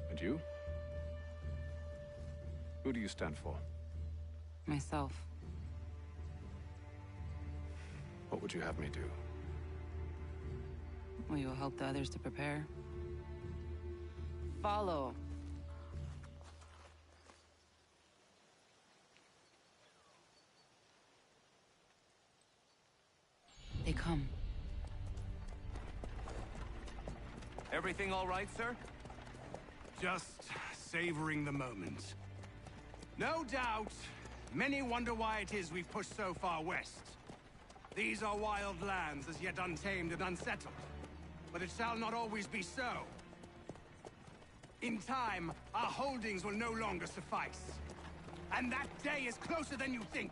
And you? Who do you stand for? Myself. What would you have me do? Will you help the others to prepare? Follow. They come. Everything all right, sir? Just savoring the moment. No doubt, many wonder why it is we've pushed so far west. These are wild lands, as yet untamed and unsettled. But it shall not always be so. In time, our holdings will no longer suffice. And that day is closer than you think.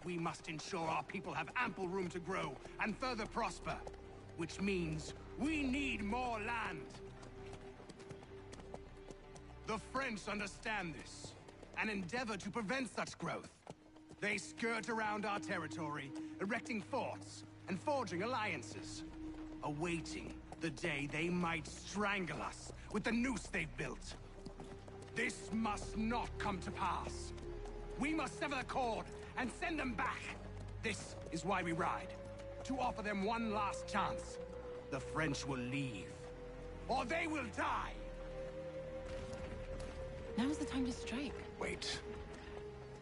We must ensure our people have ample room to grow and further prosper. Which means we need more land. The French understand this, and endeavor to prevent such growth. They skirt around our territory, erecting forts and forging alliances, awaiting the day they might strangle us with the noose they've built. This must not come to pass. We must sever the cord and send them back. This is why we ride, to offer them one last chance. The French will leave, or they will die. Now's the time to strike. Wait.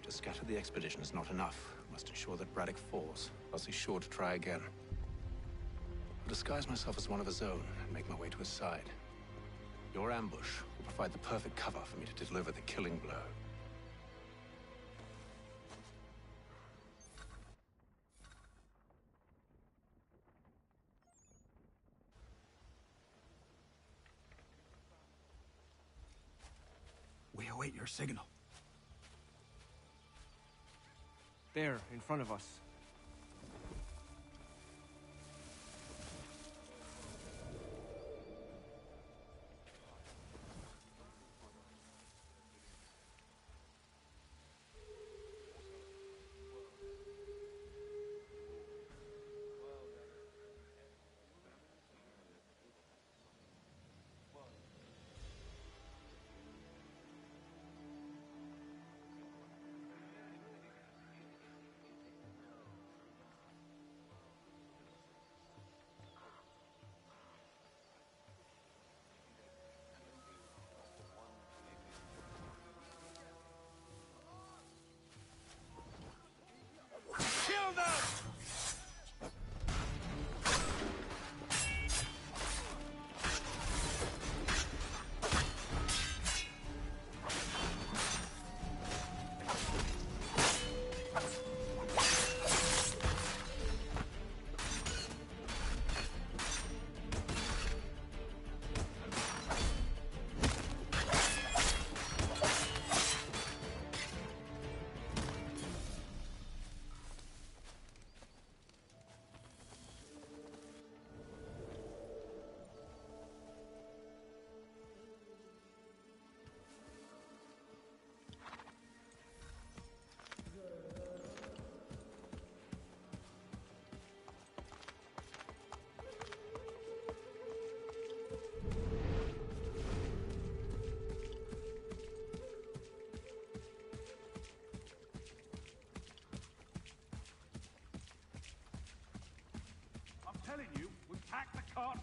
To scatter the expedition is not enough. We must ensure that Braddock falls, else he's sure to try again. I'll disguise myself as one of his own and make my way to his side. Your ambush will provide the perfect cover for me to deliver the killing blow. We await your signal. There, in front of us.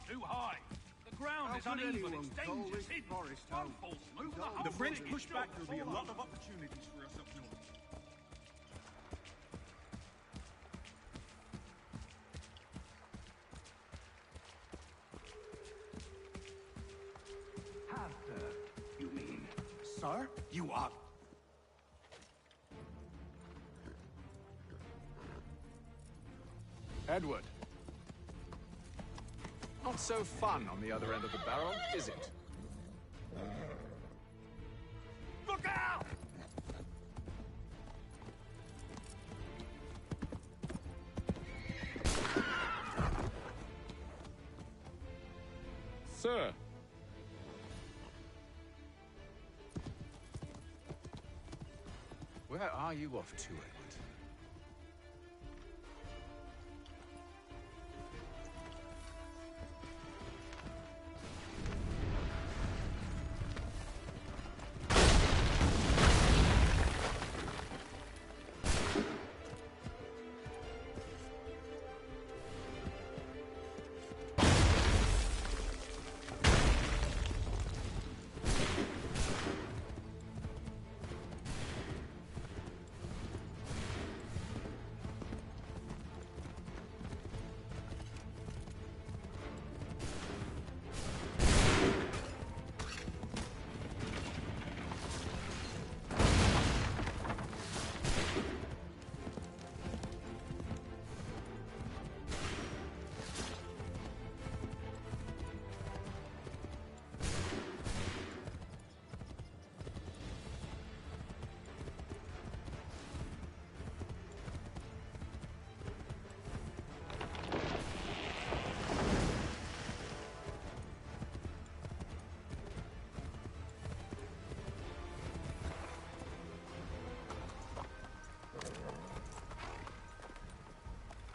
too high. The ground is uneven, it's dangerous, hidden. One false move, the whole The French thing is push back, sure to there'll be a fall lot over. of opportunities for us up north. Have, you mean? Sir? You are... Edward. Not so fun on the other end of the barrel, is it? Look out! Sir. Where are you off to, Edward?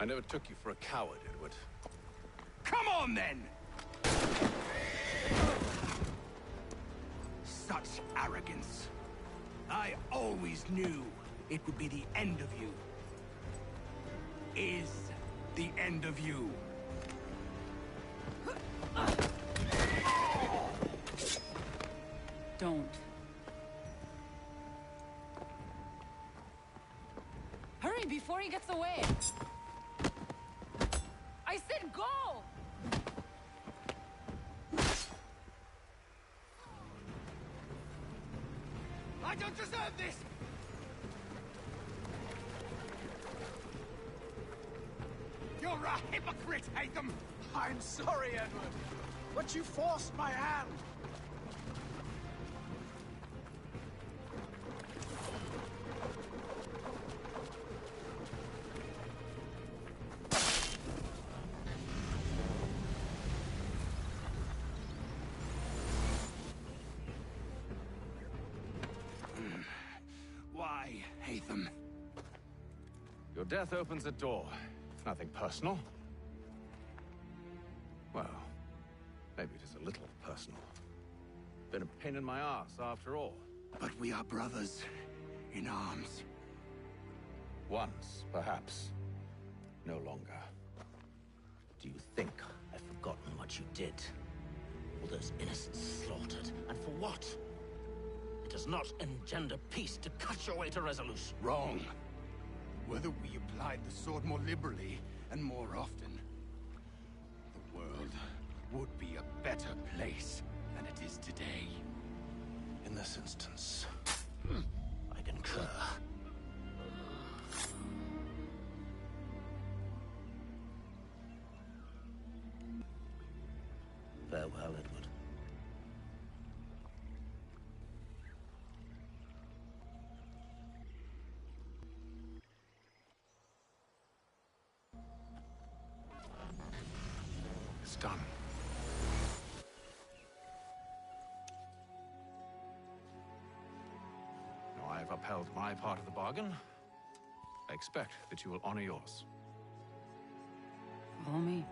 I never took you for a coward, Edward. Come on, then! Such arrogance. I always knew it would be the end of you. Is the end of you. Don't. Hurry before he gets away! I said go! I don't deserve this! You're a hypocrite, Haytham! I'm sorry, Edward, but you forced my hand. Why, Haytham? Your death opens a door. Nothing personal. Well, maybe it is a little personal. Been a pain in my ass, after all. But we are brothers in arms. Once, perhaps. No longer. Do you think I've forgotten what you did? All those innocents slaughtered, and for what? It does not engender peace to cut your way to resolution. Wrong. Whether we applied the sword more liberally and more often, the world would be a better place than it is today. In this instance, I concur. Farewell, Edward. It's done. Now I have upheld my part of the bargain. I expect that you will honor yours. Follow me.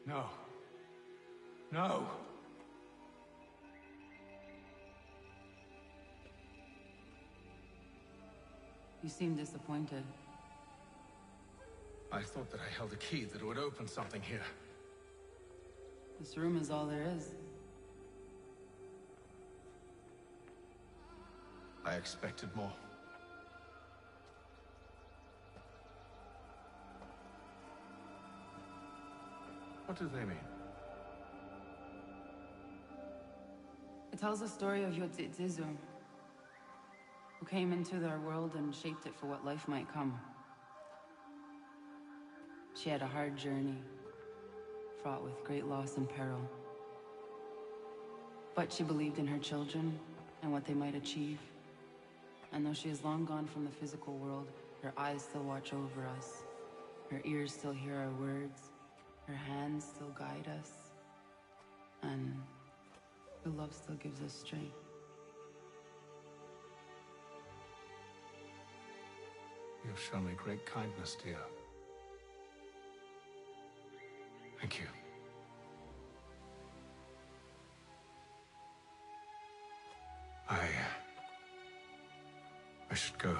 No. No! You seem disappointed. I thought that I held a key that would open something here. This room is all there is. I expected more. What do they mean? It tells the story of Yotzitzizu, who came into their world and shaped it for what life might come. She had a hard journey, fraught with great loss and peril. But she believed in her children and what they might achieve. And though she is long gone from the physical world, her eyes still watch over us. Her ears still hear our words. Her hands still guide us. And her love still gives us strength. You've shown me great kindness, dear. Thank you. I should go.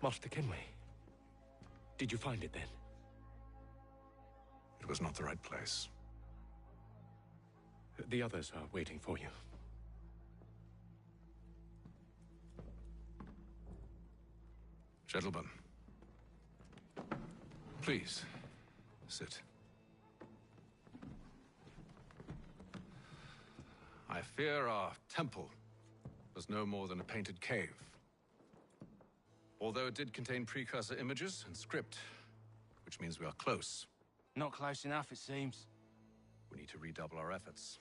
Master Kenway. Did you find it then? It was not the right place. The others are waiting for you. Gentlemen, please, sit. I fear our temple was no more than a painted cave. Although it did contain precursor images and script, which means we are close. Not close enough, it seems. We need to redouble our efforts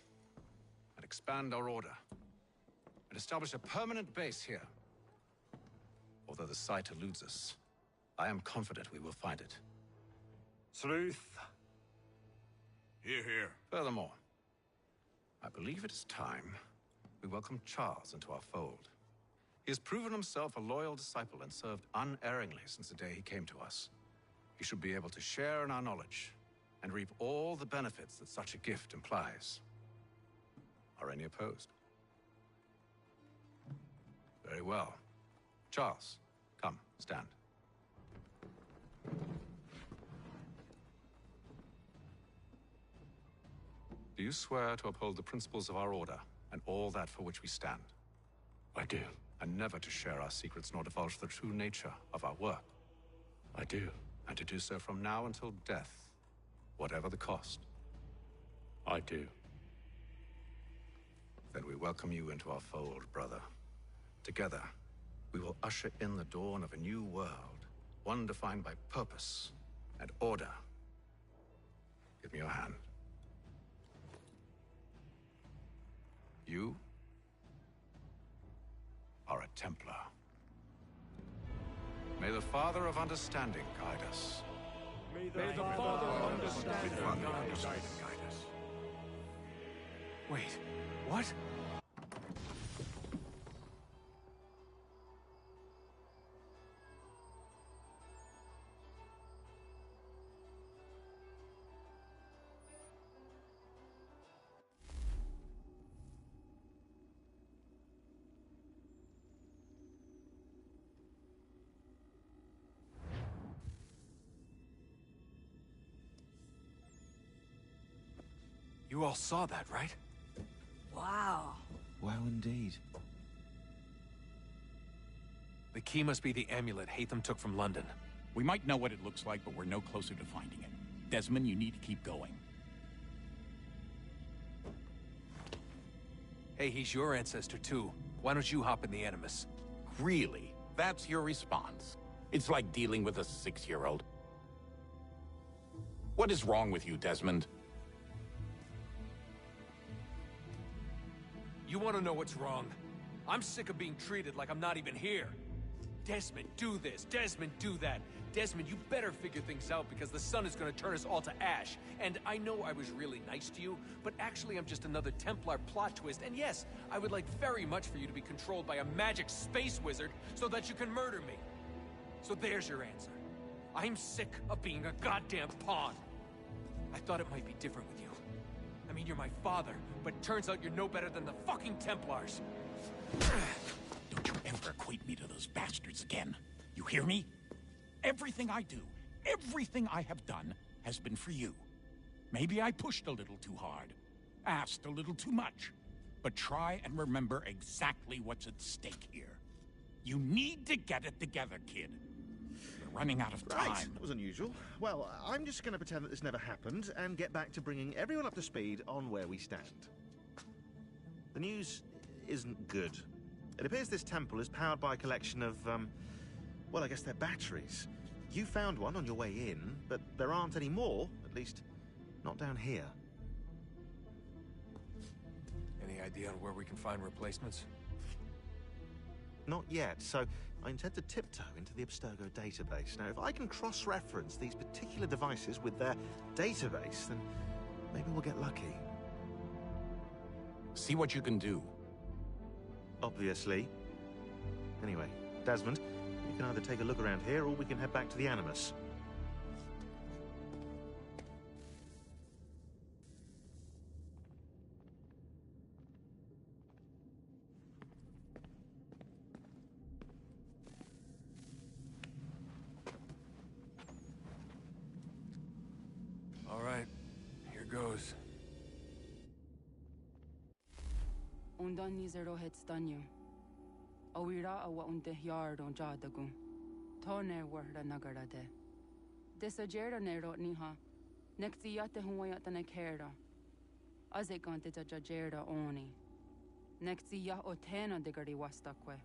and expand our order and establish a permanent base here. Although the site eludes us, I am confident we will find it. Truth. Hear, hear. Furthermore, I believe it is time we welcome Charles into our fold. He has proven himself a loyal disciple and served unerringly since the day he came to us. He should be able to share in our knowledge and reap all the benefits that such a gift implies. Are any opposed? Very well. Charles, come, stand. Do you swear to uphold the principles of our order and all that for which we stand? I do. And never to share our secrets nor divulge the true nature of our work? I do. And to do so from now until death, whatever the cost? I do. Then we welcome you into our fold, brother. Together, we will usher in the dawn of a new world, one defined by purpose and order. Give me your hand. You are a Templar. May the Father of Understanding guide us. May the Father of Understanding guide us. Wait, what? You all saw that, right? Wow. Wow, indeed. The key must be the amulet Hatham took from London. We might know what it looks like, but we're no closer to finding it. Desmond, you need to keep going. Hey, he's your ancestor too. Why don't you hop in the Animus? Really? That's your response? It's like dealing with a 6-year-old. What is wrong with you, Desmond? You want to know what's wrong? I'm sick of being treated like I'm not even here. Desmond, do this. Desmond, do that. Desmond, you better figure things out because the sun is going to turn us all to ash. And I know I was really nice to you, but actually I'm just another Templar plot twist. And yes, I would like very much for you to be controlled by a magic space wizard so that you can murder me. So there's your answer. I'm sick of being a goddamn pawn. I thought it might be different with you. I mean, you're my father, but turns out you're no better than the fucking Templars. Don't you ever equate me to those bastards again. You hear me? Everything I do, everything I have done, has been for you. Maybe I pushed a little too hard, asked a little too much, but try and remember exactly what's at stake here. You need to get it together, kid. We're running out of time. Right, that was unusual. Well, I'm just going to pretend that this never happened and get back to bringing everyone up to speed on where we stand. The news isn't good. It appears this temple is powered by a collection of, well, I guess they're batteries. You found one on your way in, but there aren't any more, at least not down here. Any idea on where we can find replacements? Not yet, so I intend to tiptoe into the Abstergo database. Now, if I can cross-reference these particular devices with their database, then maybe we'll get lucky. See what you can do. Obviously. Anyway, Desmond, you can either take a look around here or we can head back to the Animus. All right, here goes. Undan ni zero het stanyu. Awira awa unte yard on jadagun. Tone warda nagarade. Desajera nero niha. Nekti yate huwayat na kera. Azekante jajera oni. Nekti ya otena degari wastakwe.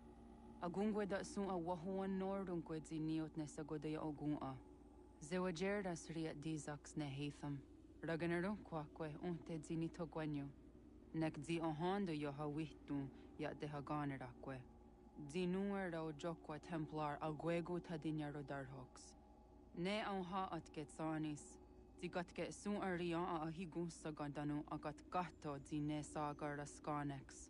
Agungwe da sun a wahuan nordun kwedzi niot nesagode ya ogun. Zewajerda sriat dizax ne Hatham. Raganero kwakwe unte zinito gwenyo. Nek zi ohando yo hawitu ya de haganerakwe. Zinuero jokwa Templar agwego tadinyaro darhox. Ne onha at getsanis. Zigatke sun arian a higun sagandanu agat gato zine sagar skanex.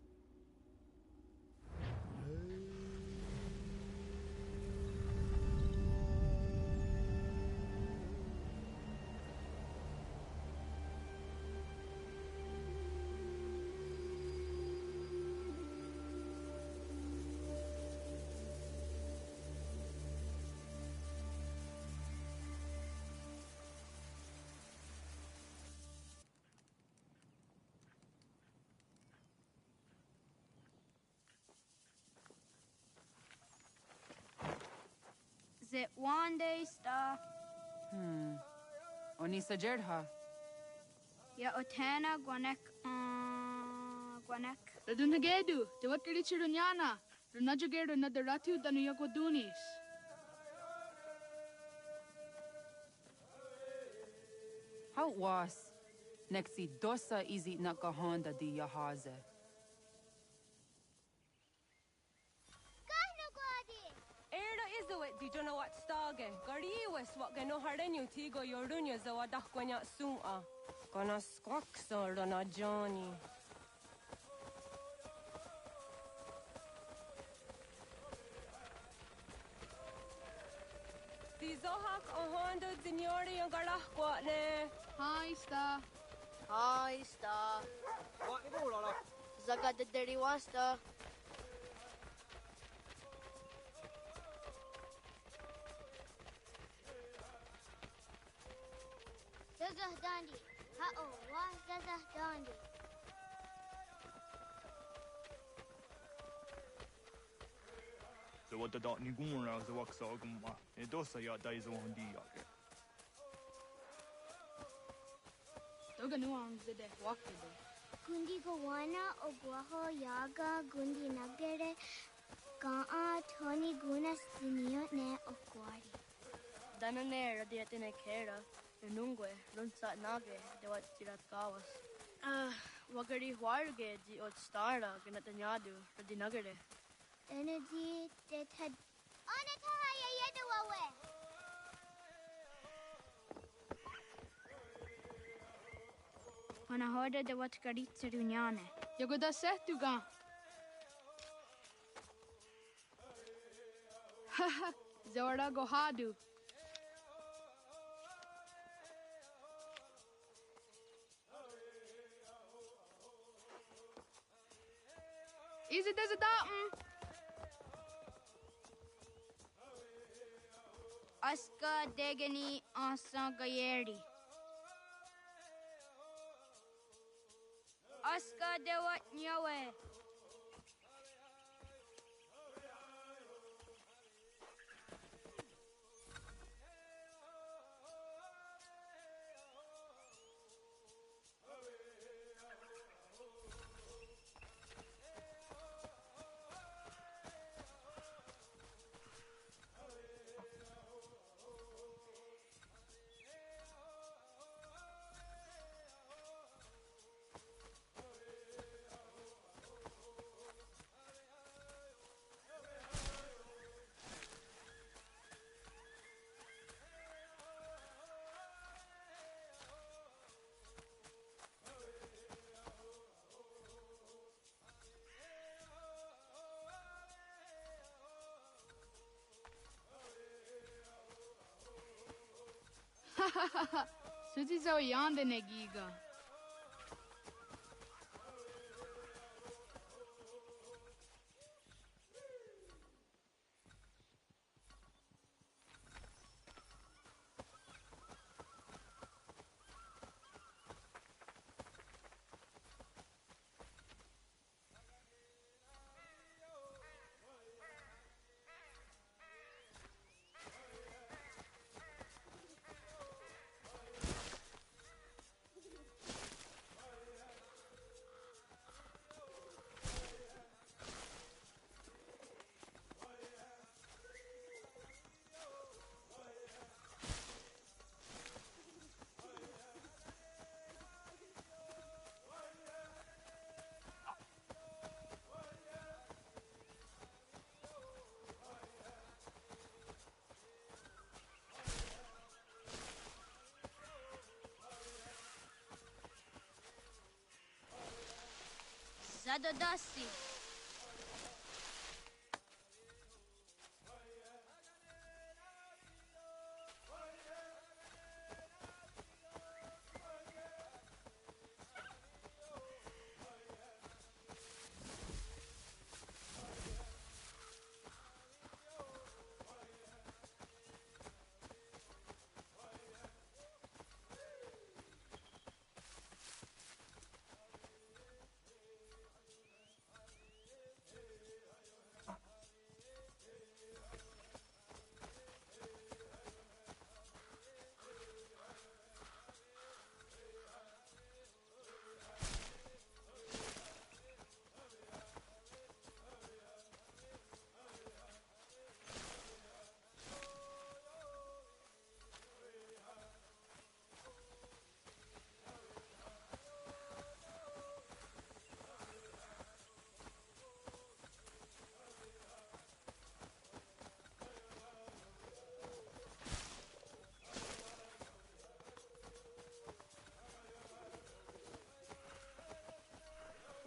Zit one day star. Onisa Jerdha. Ya otana gwanek gwanek. Radunagedu, the what Richirunyana, Runajagedu Nadaratu than Yokodunis. How was Nexi dosa izi nakahonda di Yahaze? Di don't know what stage. Gari was what gano hardenyu tigo yorunya zawadah kwanya suma. Gonna squawk so na Johnny. Di zohak ahondo dinyori ang galah kwatne. Hi, Star. Hi, Star. What you do, Lola? Zaga the dirty wasta. Dandy. Uh-oh, what's that done? Så vad det då ni går så också gumma. Då så jag där så hon dig. Toga nuang zede wakide. Gundi Gawana Oguaho Yaga Gundi Nagere Gaa Tony Gunas Dinio Ne Okwari. Dananera dietine kera, nungue, runsa nage, de wat tirat kawas. Wagari huarge di ot stara, ganatanyadu, radinagare. Energy that had Onataya Yedawawe. When I heard de wat karitsa dunyane. Yagoda setuga. Haha, Zora Gohadu. Is it as a datum? Aska Degani Asa Gayeri. Aska de wat nyawe. Suti zo yande negiga. Zadodasi.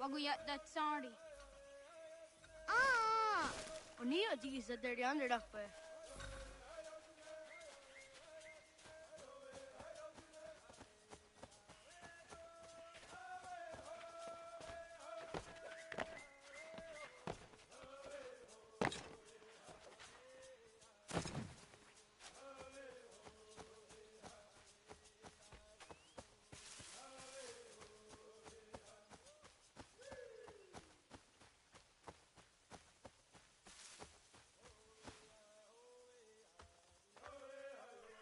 Waguyat that sorry. Unia di sa derian rakpe.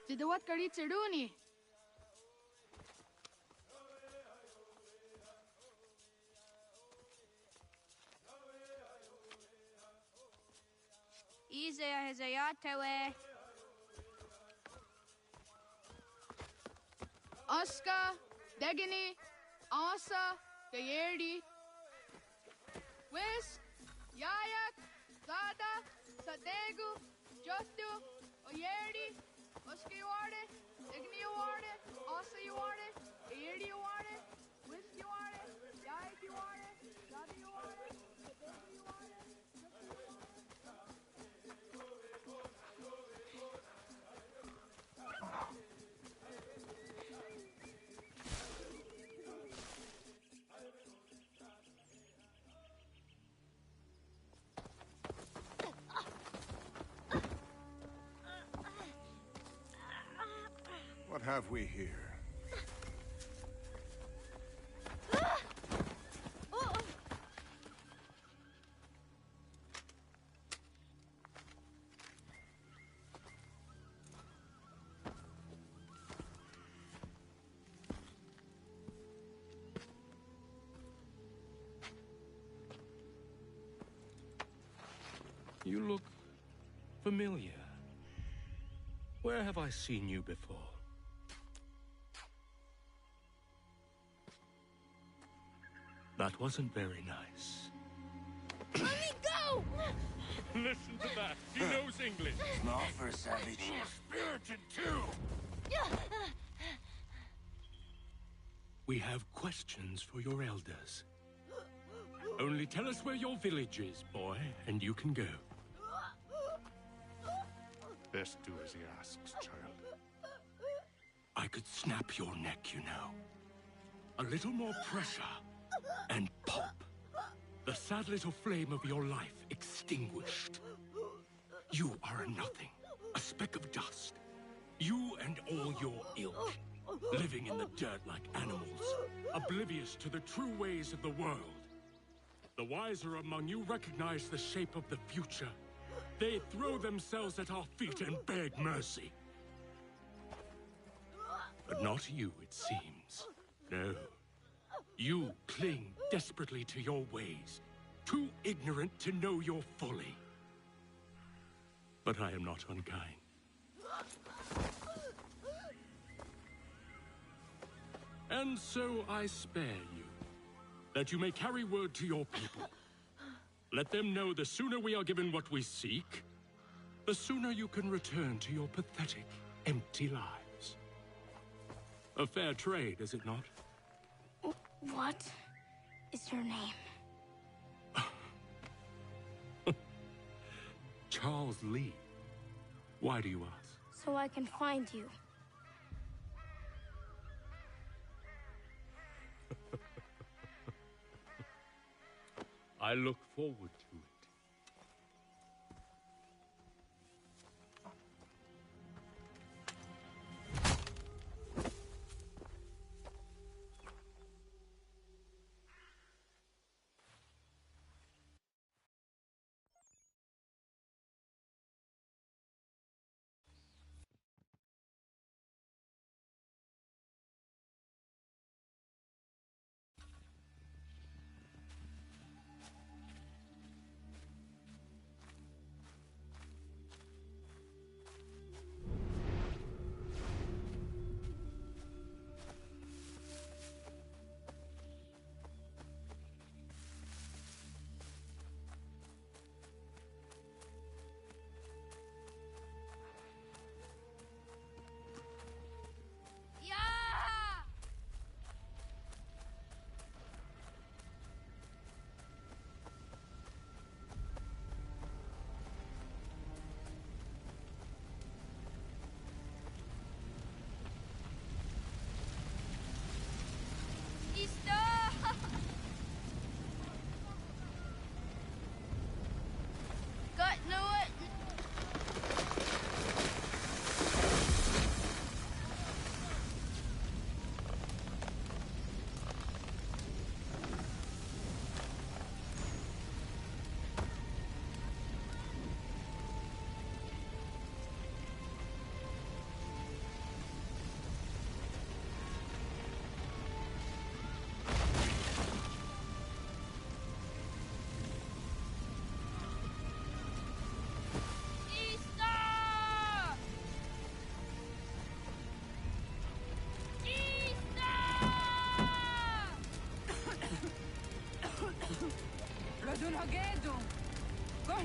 Tidawat karit Serduni. Easy Hezayatewe. Aska, Degani, Asa, Gayerdi. Wis, Yayak, Zada, Sadegu, Jostu, Oyerdi, Oskiwarte, Igniwarte, Asa Yuarte, Gayerdi Yuarte, Wis Yuarte, Yayak Yuarte, Zada Yuarte, Sadegu Yuarte. What have we here? You look familiar. Where have I seen you before? That wasn't very nice. Let me go! Listen to that. He knows English. Small for a savage. Spirited too. We have questions for your elders. Only tell us where your village is, boy, and you can go. Best do as he asks, child. I could snap your neck, you know. A little more pressure, and pop. The sad little flame of your life extinguished. You are a nothing, a speck of dust. You and all your ilk, living in the dirt like animals, oblivious to the true ways of the world. The wiser among you recognize the shape of the future. They throw themselves at our feet and beg mercy. But not you, it seems. No. You cling desperately to your ways, too ignorant to know your folly. But I am not unkind. And so I spare you, that you may carry word to your people. Let them know the sooner we are given what we seek, the sooner you can return to your pathetic, empty lives. A fair trade, is it not? What is your name? Charles Lee. Why do you ask? So I can find you. I look forward to it.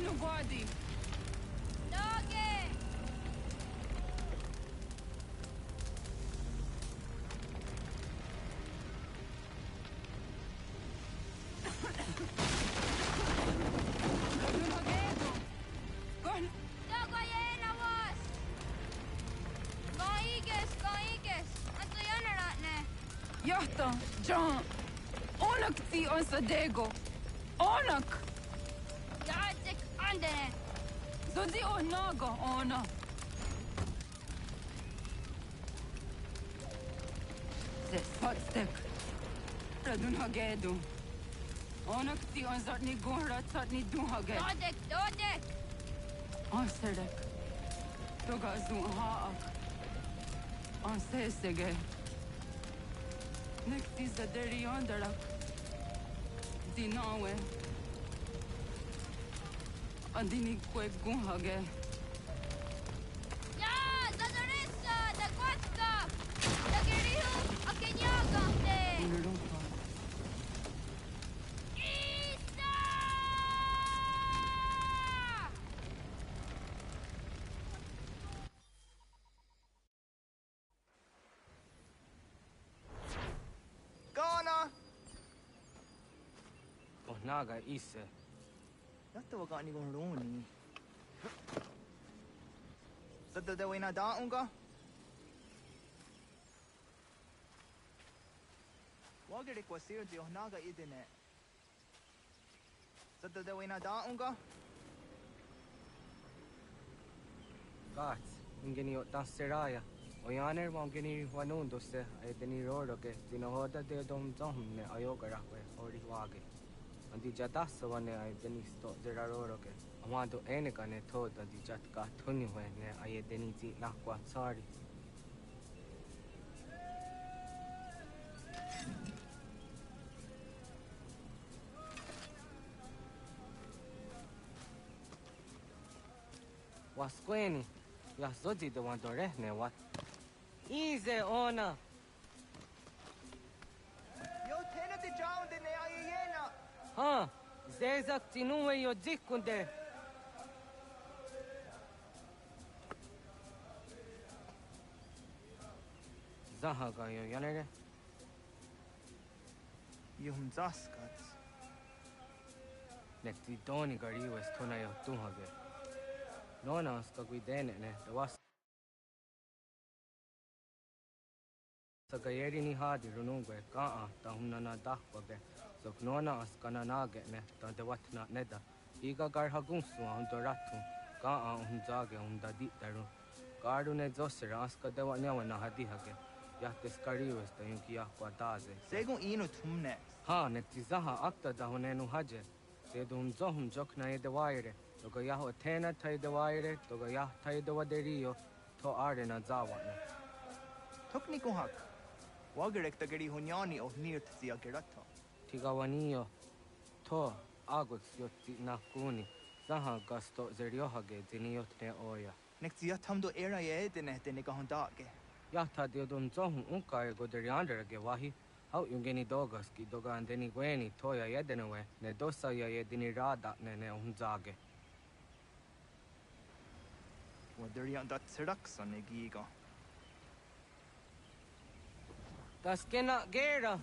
no guardi. Doggy! Gon. Dogo jena was! Gaiges! Anto jäneratne! Johto, John. Onak ti on Sadego. Onak! Jaatsik andene! Zodi on nago, ona. Zes hotstek. Radun hagedu. Onak ti on zartni gunrat zartni dun haged. Dodek! On sedek. Toga zun haak. On sesege. Nekti zaderi ondarak. Dinawe. Andini kwe gun hage. Ja, Zadorissa! Da Quatka! Da Gerihu! Akenyaga! Ulurumpa. Isa! Ghana! Oh, naga ise. Yatta wa gani gon roni. Sadda da wena da unga? Wagere kwa sir di naga idene. Sadda da wena da unga? Gats, ingeni o danseraya. O yaner mongeni wanundo se ay deni roro ke tinohoda de dom zomne ayoga rakwe ori wage. Andi jatasa wane ay deni sto zera roro ke. Amado eneka ne toda di jatka tuni we ne ay deni zi lakwa sorry. Wasqueni, ya zodi de wandore ne wat. Easy ona. Yo tena de jaun de ne ayena. Ha, zezak tinuwe yo dikunde. Zahaga yo yanere. Yum zaskats. Nekti doni gari wes tona yo tuhage. Nona ska guidene ne de was. Sagayeri ni hadi runungwe kaa ta hunana dahwage. Sok nona askana nage ne ta de watna neda. Iga gar hagunsu hundoratu kaa hunzage hundadi daru. Garu ne zosera aska de watnyawa na hadi hage. Yahtes kariwes ta yunki yahwa daze. Segun inu tumne. Ha nekti zaha akta da hunenu haje. Sedum zohum jokna ede waire. Toga yaho tena tai de waire. Toga yah tai de waderio. To are na zawatne. Tukni kuhak. Wagerek ta geri hunyani o nirt zia gerato. Tigawanio. To agots yotti nakuni. Zaha gasto zeriohage ziniotne oya. Nekzia tamdo era ye edene de negahondage. Yahta diodum zohum unka e goderianderage wahi. Hau yungeni dogas ki doga andeni gweni toya yedenewe. Ne dosa ya yedini rada ne unzage. Waderian dat seraksa negiga. Das kena gera.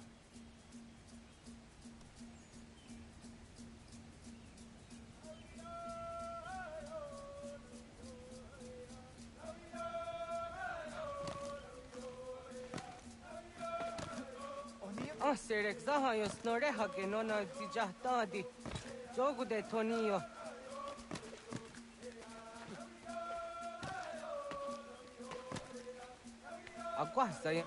Serek zaha yo snoreha ke nona zijahtadi. Jogu de tonio. Agua saya.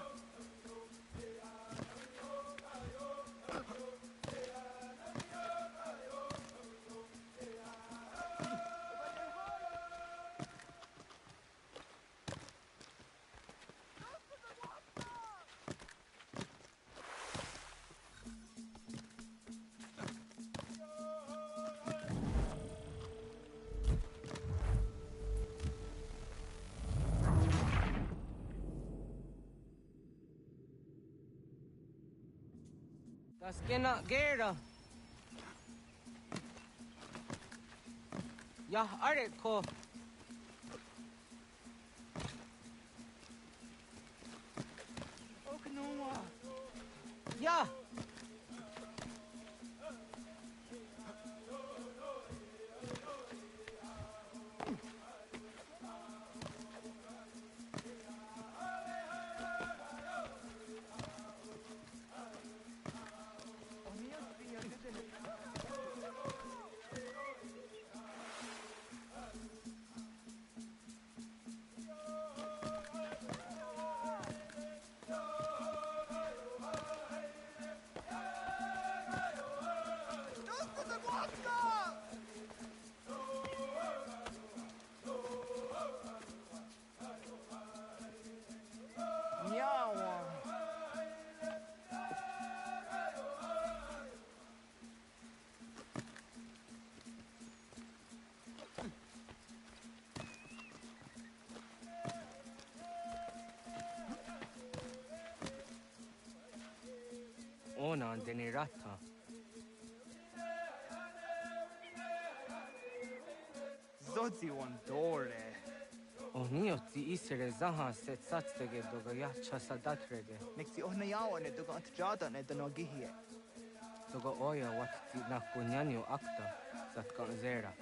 Das kena gera. Ya, are ko. Okinawa. Ya. Ona deni rata. Zodzi one dore. Onio ti isere zaha set satstege doga ya chasadatrege. Nexi ohna yawa ne doga antjada ne danogihie. Doga oya wat ti nakunyanyo akta zatka zera.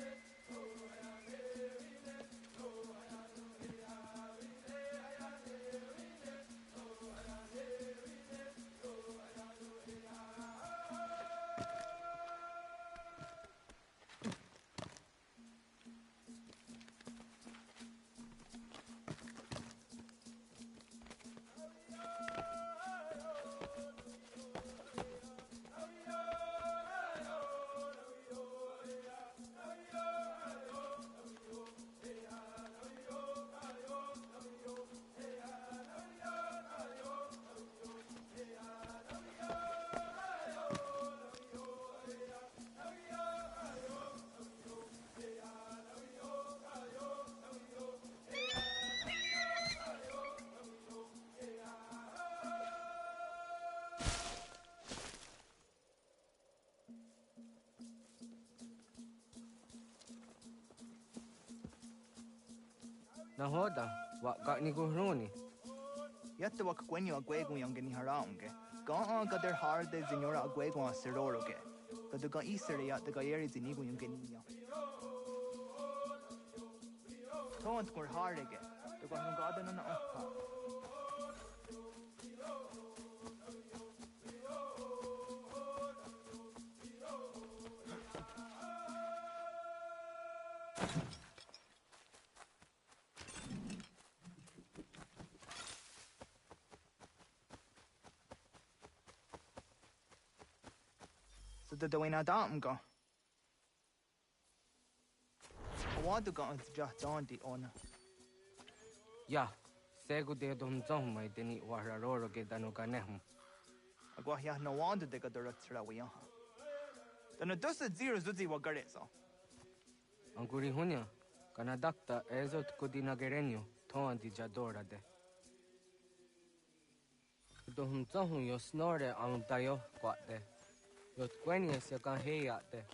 Nahoda, wa ka ni guhruni. Yatte wak kwenyo agwego yang geni haraunge. Ga ga der har de signora agwego a seroroge. Ga de ga isere ya de ga yeri zinigo yang geni ya. Tont kur harige. De ga no ga de na oppa. So the win adam go. What do go just on the on. Ya, segu de dom zom mai deni wararoro ge dano ganehm. Agwa ya no wanda de ga dora we ha. Then does the zero zuzi wa gareso. Anguri hunya, kanadakta ezot kudina gerenyo, toan di jadora de. Dom zom yo snore am dayo kwate. Yot kwenye se ka heyate.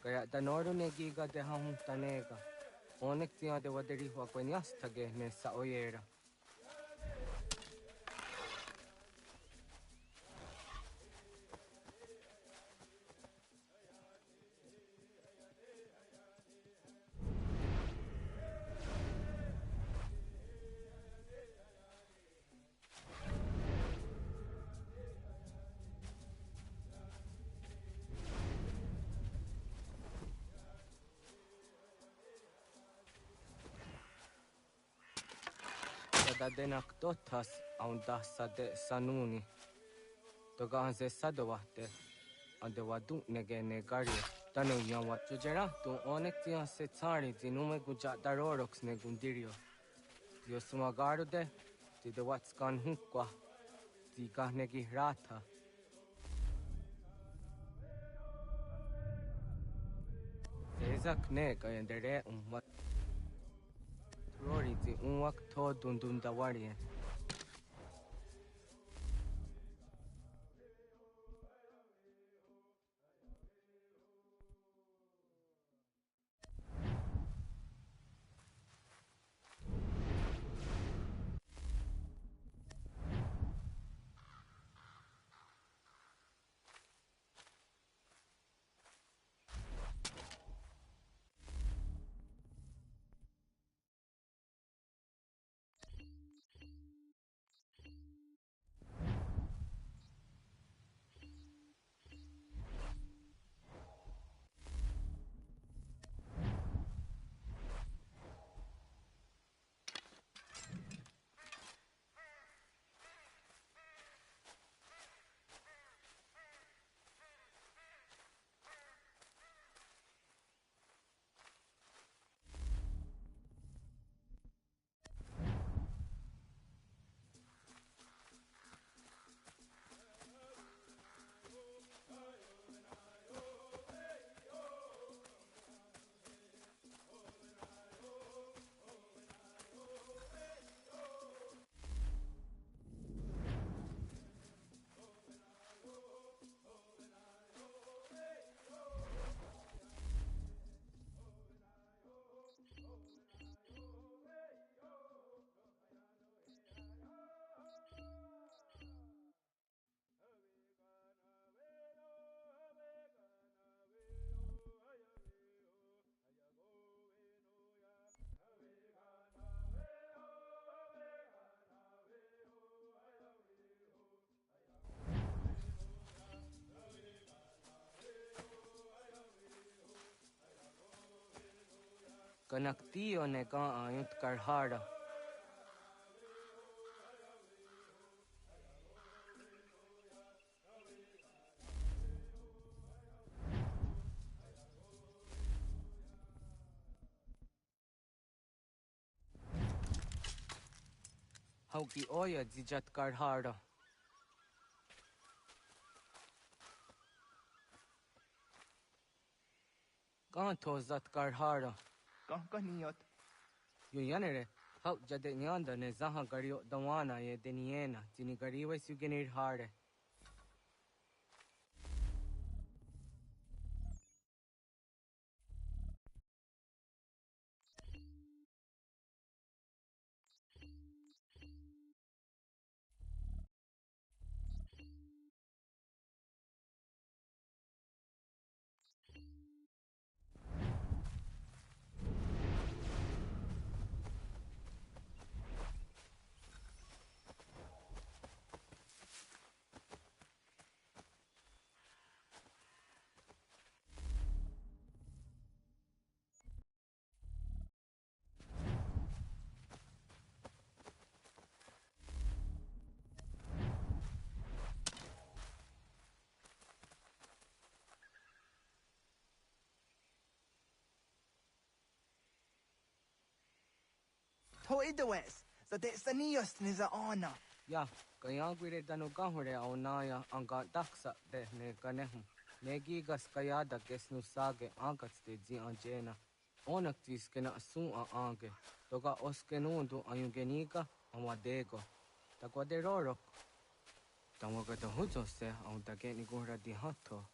Kaya danoro ne giga de ham tanega. Onek tia de waderi wa kwenyas tage ne sa oyera. Da denak dotas aunda sade sanuni. Toga anse sadovate. Ande wadu nege negari. Tanu yawa chujera tu onek tia se tsari zinume guja darorox ne gundirio. Dio sumagaru de ti de watskan hukwa. Ti negi rata. Ezak ne kayendere umwat. Rory ti unwak to dundun dawarie. Kanaktiyo ne ka ayunt karhara. Hauki oya zijat karhara. Kanto zat karhara. Kahkaniot. Yuyanere, hau jade nyanda ne zaha gario dawana ye deniena, jini gariwe sugenir hare. To idawes, so de sanios niza ana. Ya, kaya gwire dano gahure au naya anga daksa de ne ganehum. Negigas kayada kesnu sage angats de zi anjena. Onaktis kena sun a ange. Toga oskenundu ayungeniga awadego. Takwaderorok. Tamagata huzo se au dageni gura di hato.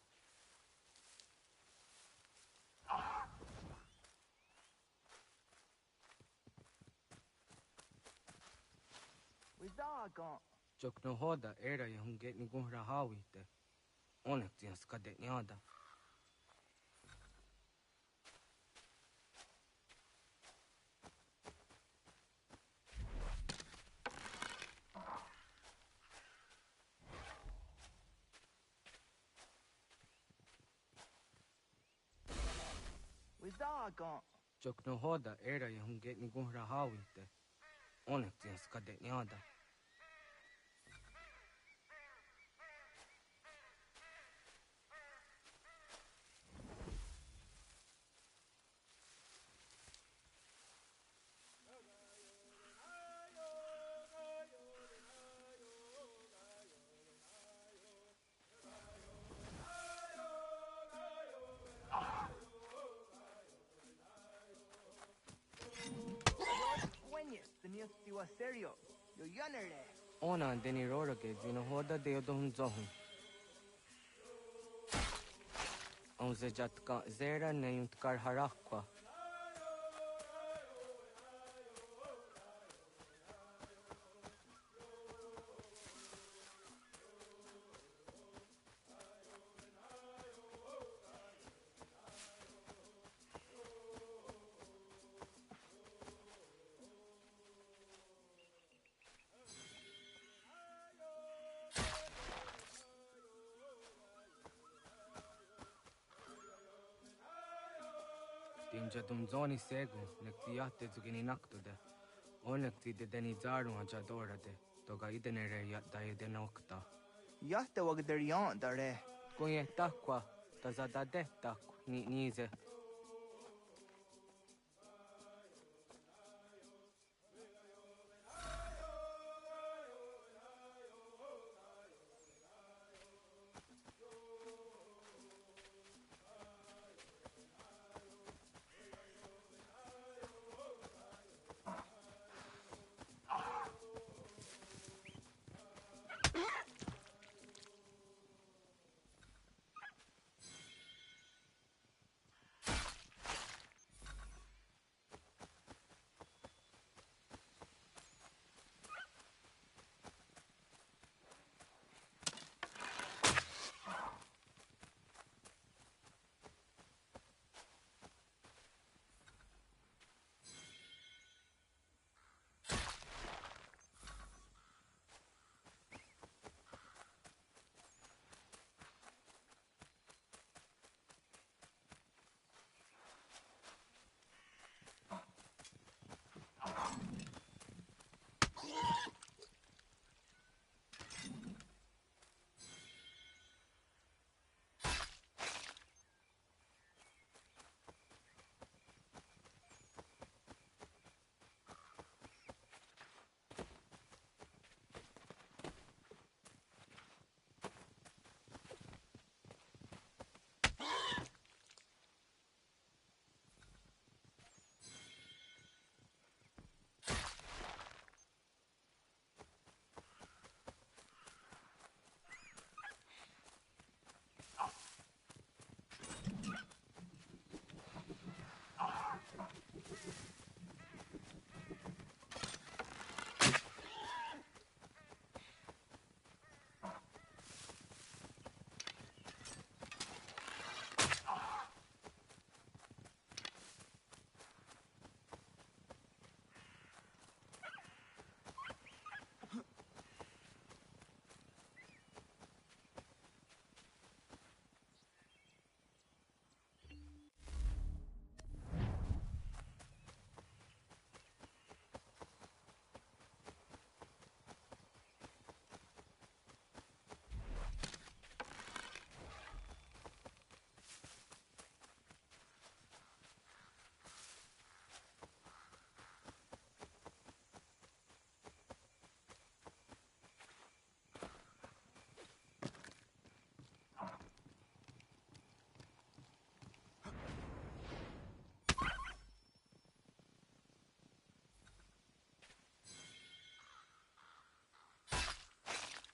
Wizaga. Jokno hoda era ya hungeni gura hawite. Onaktis kade nyada. Wizaga. Jokno hoda era ya hungeni gura hawite. Onaktis kade nyada. Sueñes, tenías tiwa serio. Yo yanere. Ona deni roroke zino hoda de yodon zohun. Onze jatka zera ne yuntkar harakwa. Tinja tum zoni segu, nekti yahte zugini naktude. Onekti de deni zaru ajadorade. Toga idenere yadda denokta. Yahte wagderian dare. Kunye takwa, tazadade takwa, ni nize.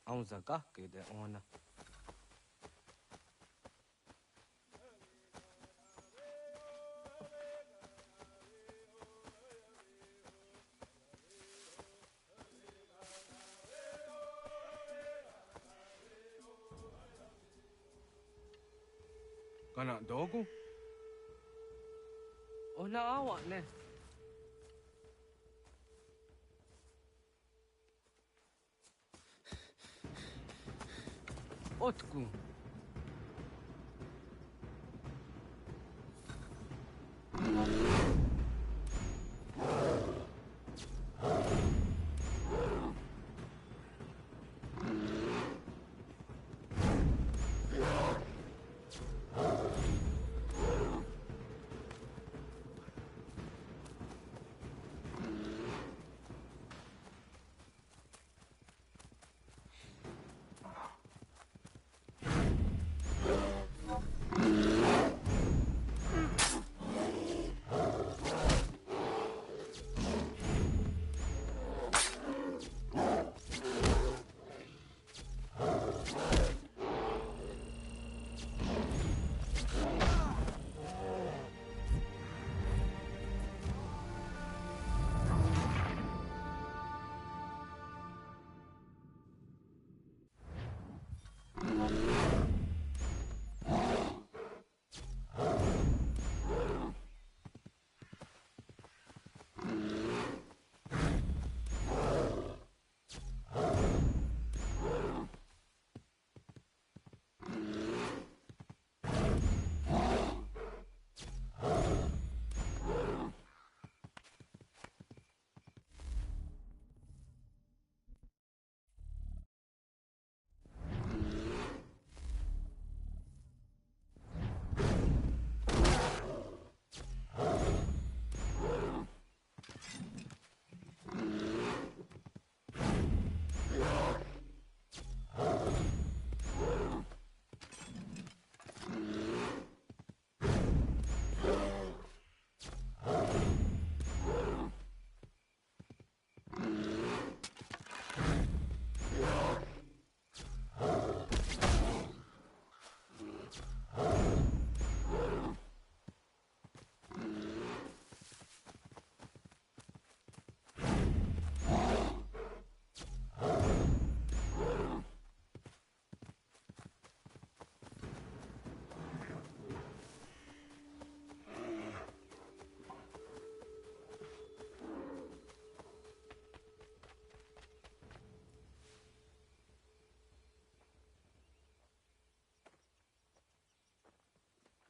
Aunza ke de ona. Kana dogu? Ona awa ne. Otku.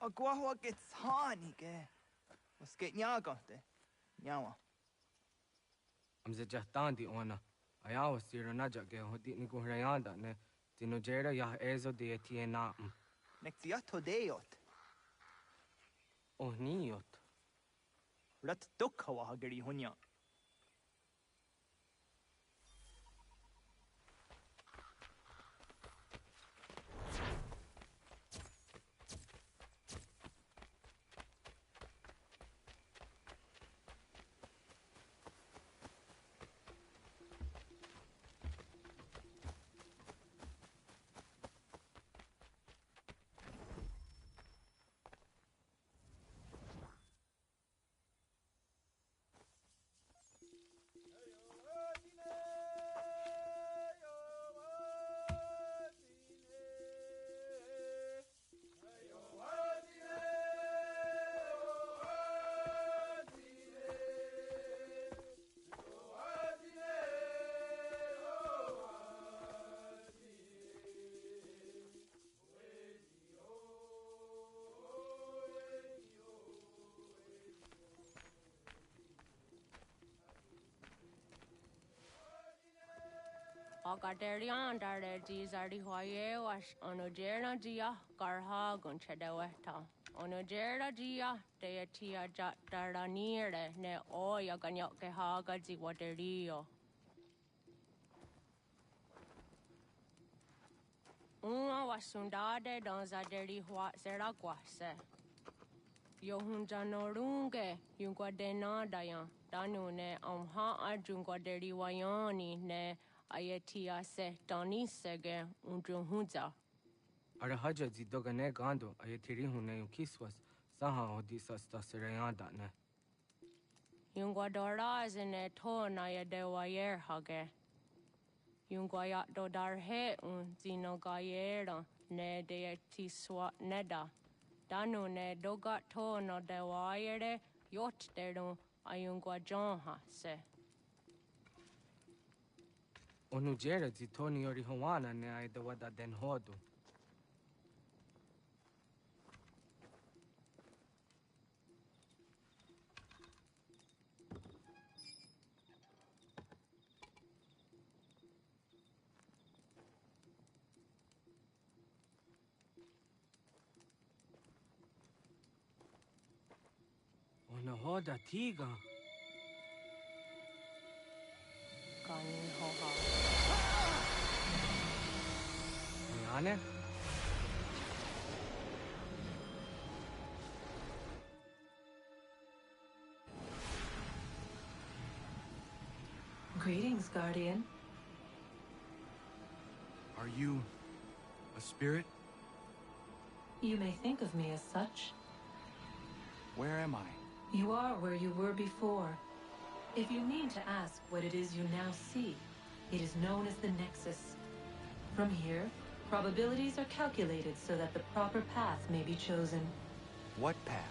Agua gets honey, was geht nyagate? Nyawa. Am ze jahtandi ona. Ayawa siro naja ge hodi ni guhrayanda ne. Tino jera ya ezo de tiena. Nexiato deot. Oh niot. Rat dukhawa hageri hunya. Agaderian dare dizardi hoye was onojera dia garha gunchedeweta. Onojera dia deatia daranire ne oya ganyoke haga ziwaderio. Una wasundade donzaderi hua seraguase. Yohunjanorunge yunguadena dayan. Danune amha ajunguaderi wayani ne ayatia se tani sege undrunhuza. Arahaja zidogane gando ayatiri hune ukiswas saha odisas tasirayanda ne. Yungwadora zine to na yadewayer hage. Yungwayat dodar he zino gayera ne de tiswa neda. Danu ne dogat to no dewayere yot deru ayungwa jonha se. Onujera zitoni yori hawana ne aidawada den hodu. Onahoda tiga. Kanin hoha. Ane? Greetings, Guardian. Are you a spirit? You may think of me as such. Where am I? You are where you were before. If you mean to ask what it is you now see, it is known as the Nexus. From here, probabilities are calculated so that the proper path may be chosen. What path?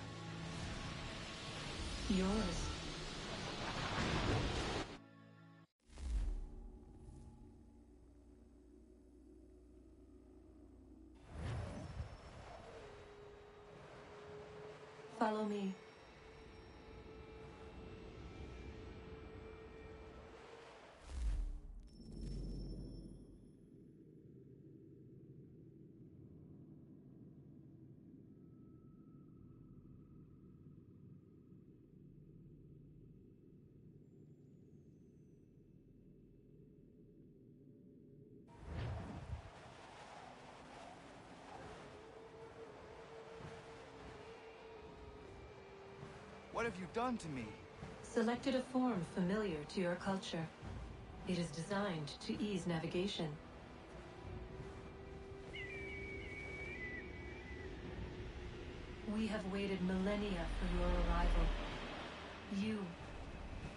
Yours. Follow me. What have you done to me? Selected a form familiar to your culture. It is designed to ease navigation. We have waited millennia for your arrival. You,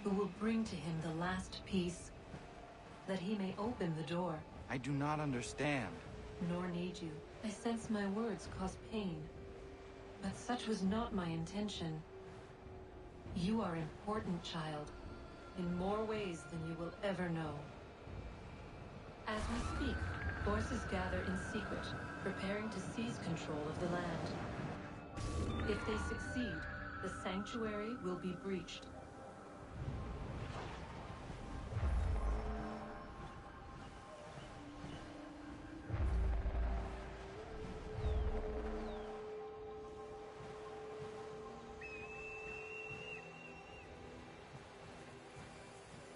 who will bring to him the last piece, that he may open the door. I do not understand. Nor need you. I sense my words cause pain. But such was not my intention. You are important, child, in more ways than you will ever know. As we speak, forces gather in secret, preparing to seize control of the land. If they succeed, the sanctuary will be breached.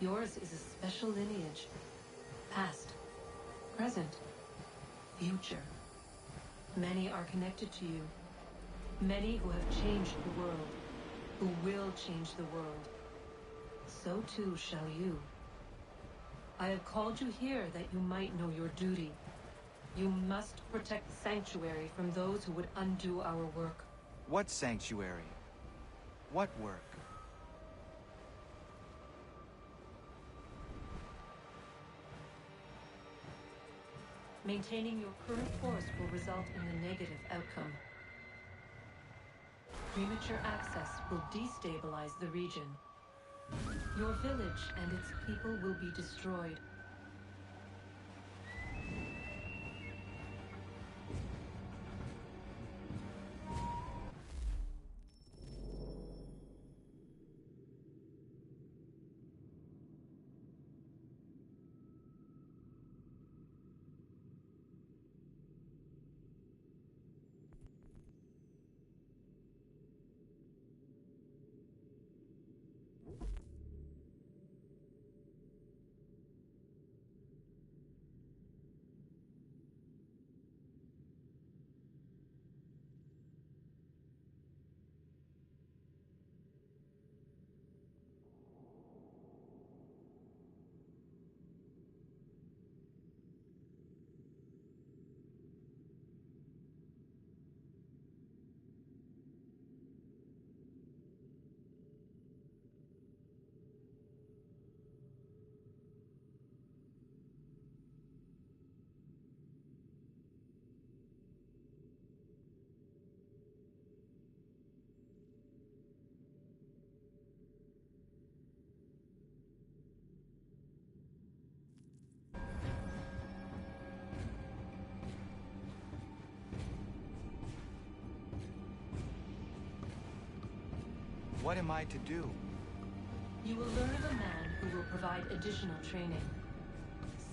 Yours is a special lineage. Past, present, future. Many are connected to you. Many who have changed the world, who will change the world. So too shall you. I have called you here that you might know your duty. You must protect the sanctuary from those who would undo our work. What sanctuary? What work? Maintaining your current force will result in a negative outcome. Premature access will destabilize the region. Your village and its people will be destroyed. What am I to do? You will learn of a man who will provide additional training.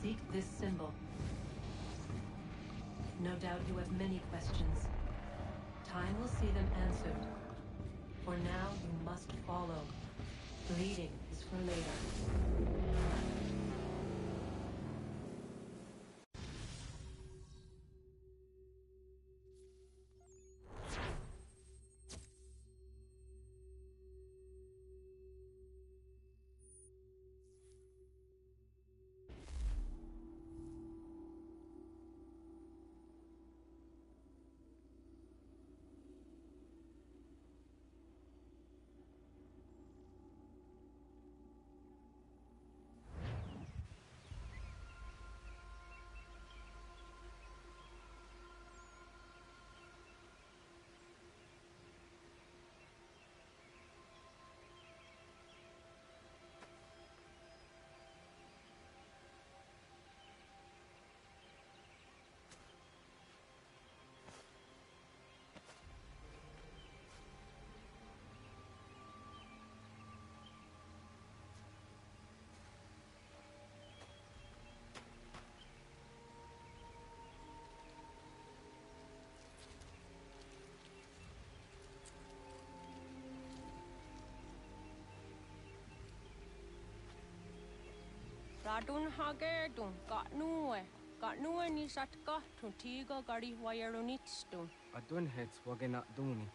Seek this symbol. No doubt you have many questions. Time will see them answered. For now, you must follow. Leading is for later. Radun hage dun got nue ni satka to tiga gari wayarunitstu. Adun heads wagena duni.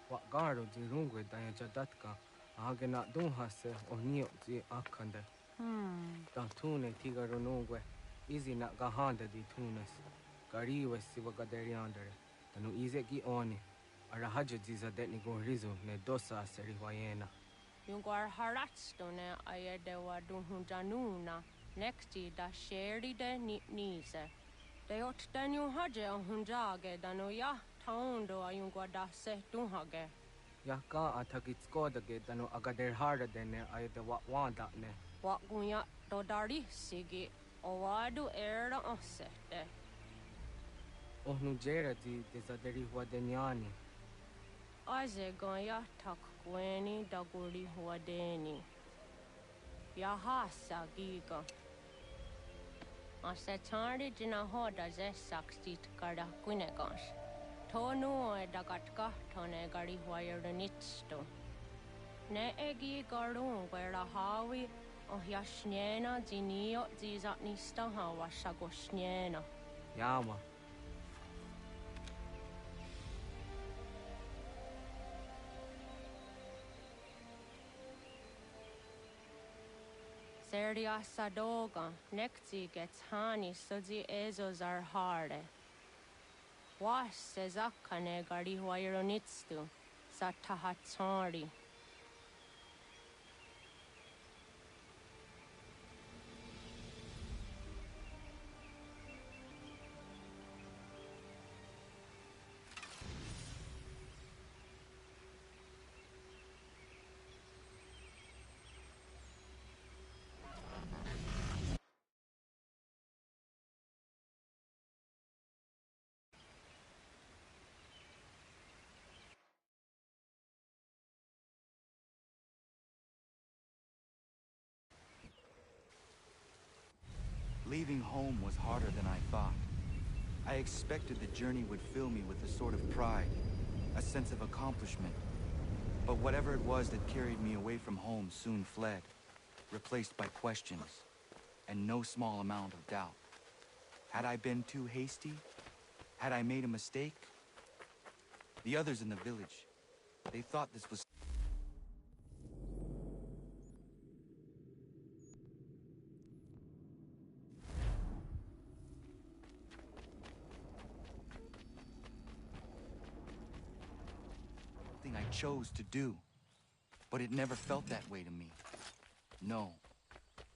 What garo di rungwe daya jadatka. Agena dun hase o nio di akande. Da tune tiga runungwe. Easy na gahanda di tunes. Gari was sivagaderiandere. Tanu ize gi oni. Arahaja diza detni go rizu ne dosa seri wayena. Yungar haratstone ayede wadun hunjanuna. Nexti da sheri de nise. De ot danu haje on hunjage danu ya taundo ayungwa da se dunhage. Yaka atagitskoda ge danu agader harda dene ayede wat wanda ne. Wat gunya dodari sigi owadu era osete. Ohnu jera di desaderi wadenyani. Aze gonya tak gweni daguri wadeni. Yahasa giga. Asetari dina hoda ze sakstit kada kunegas. Tonu e dagatka tone gari wayernitsto. Ne egi garun gwera hawi o yashnena zinio zizatnista hawa shagoshnena. Yama. Serdia sadoga, nekti gets hani sudzi ezos are harde. Was sezakane gari wayronitstu, satahatsari. Leaving home was harder than I thought. I expected the journey would fill me with a sort of pride, a sense of accomplishment. But whatever it was that carried me away from home soon fled, replaced by questions, and no small amount of doubt. Had I been too hasty? Had I made a mistake? The others in the village, they thought this was something I chose to do, but it never felt that way to me. No,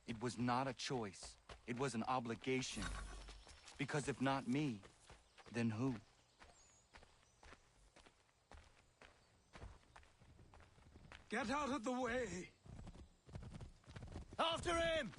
it was not a choice. It was an obligation. Because if not me, then who? Get out of the way! After him!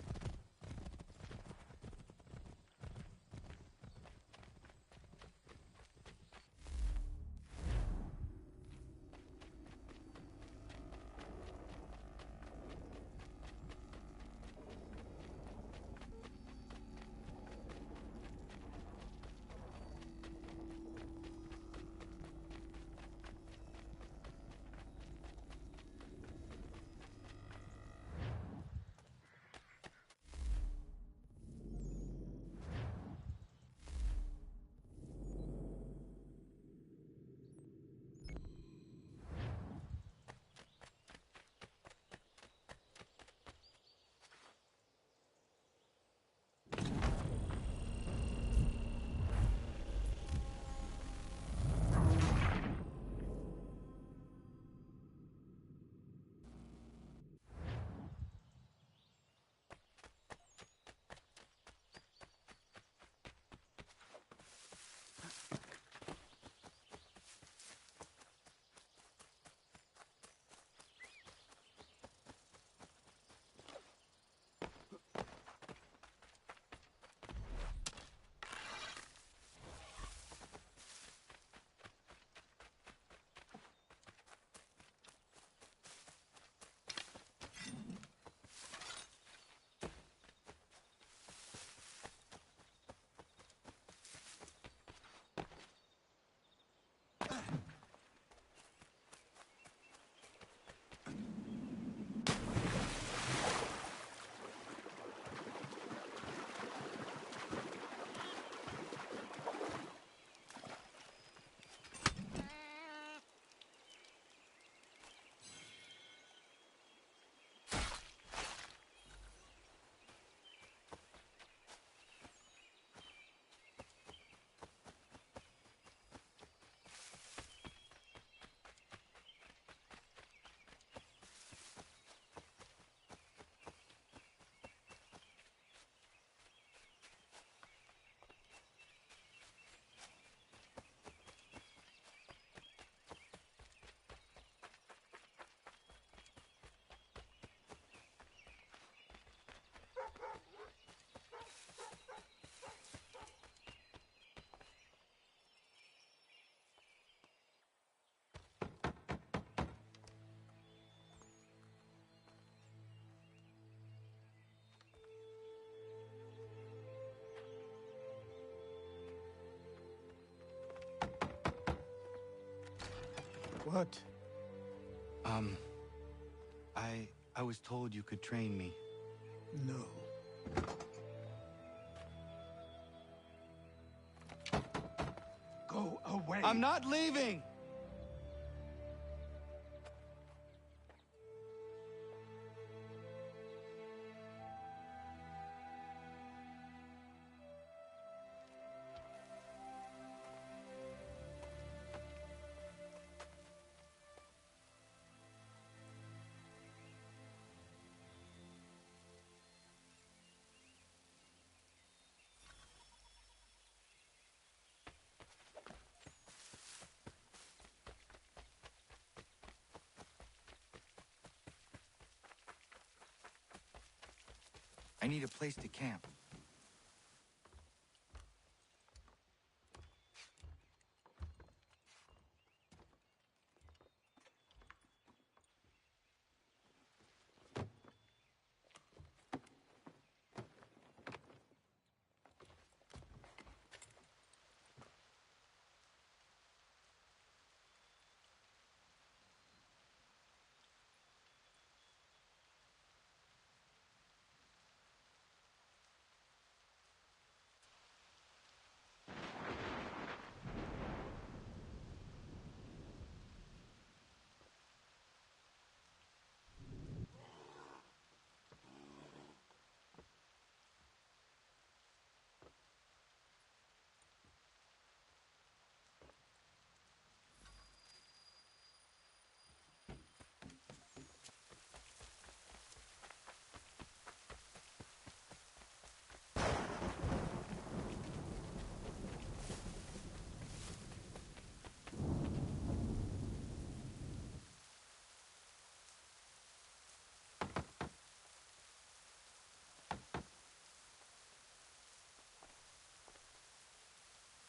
What? I was told you could train me. No. Go away. I'm not leaving! I need a place to camp.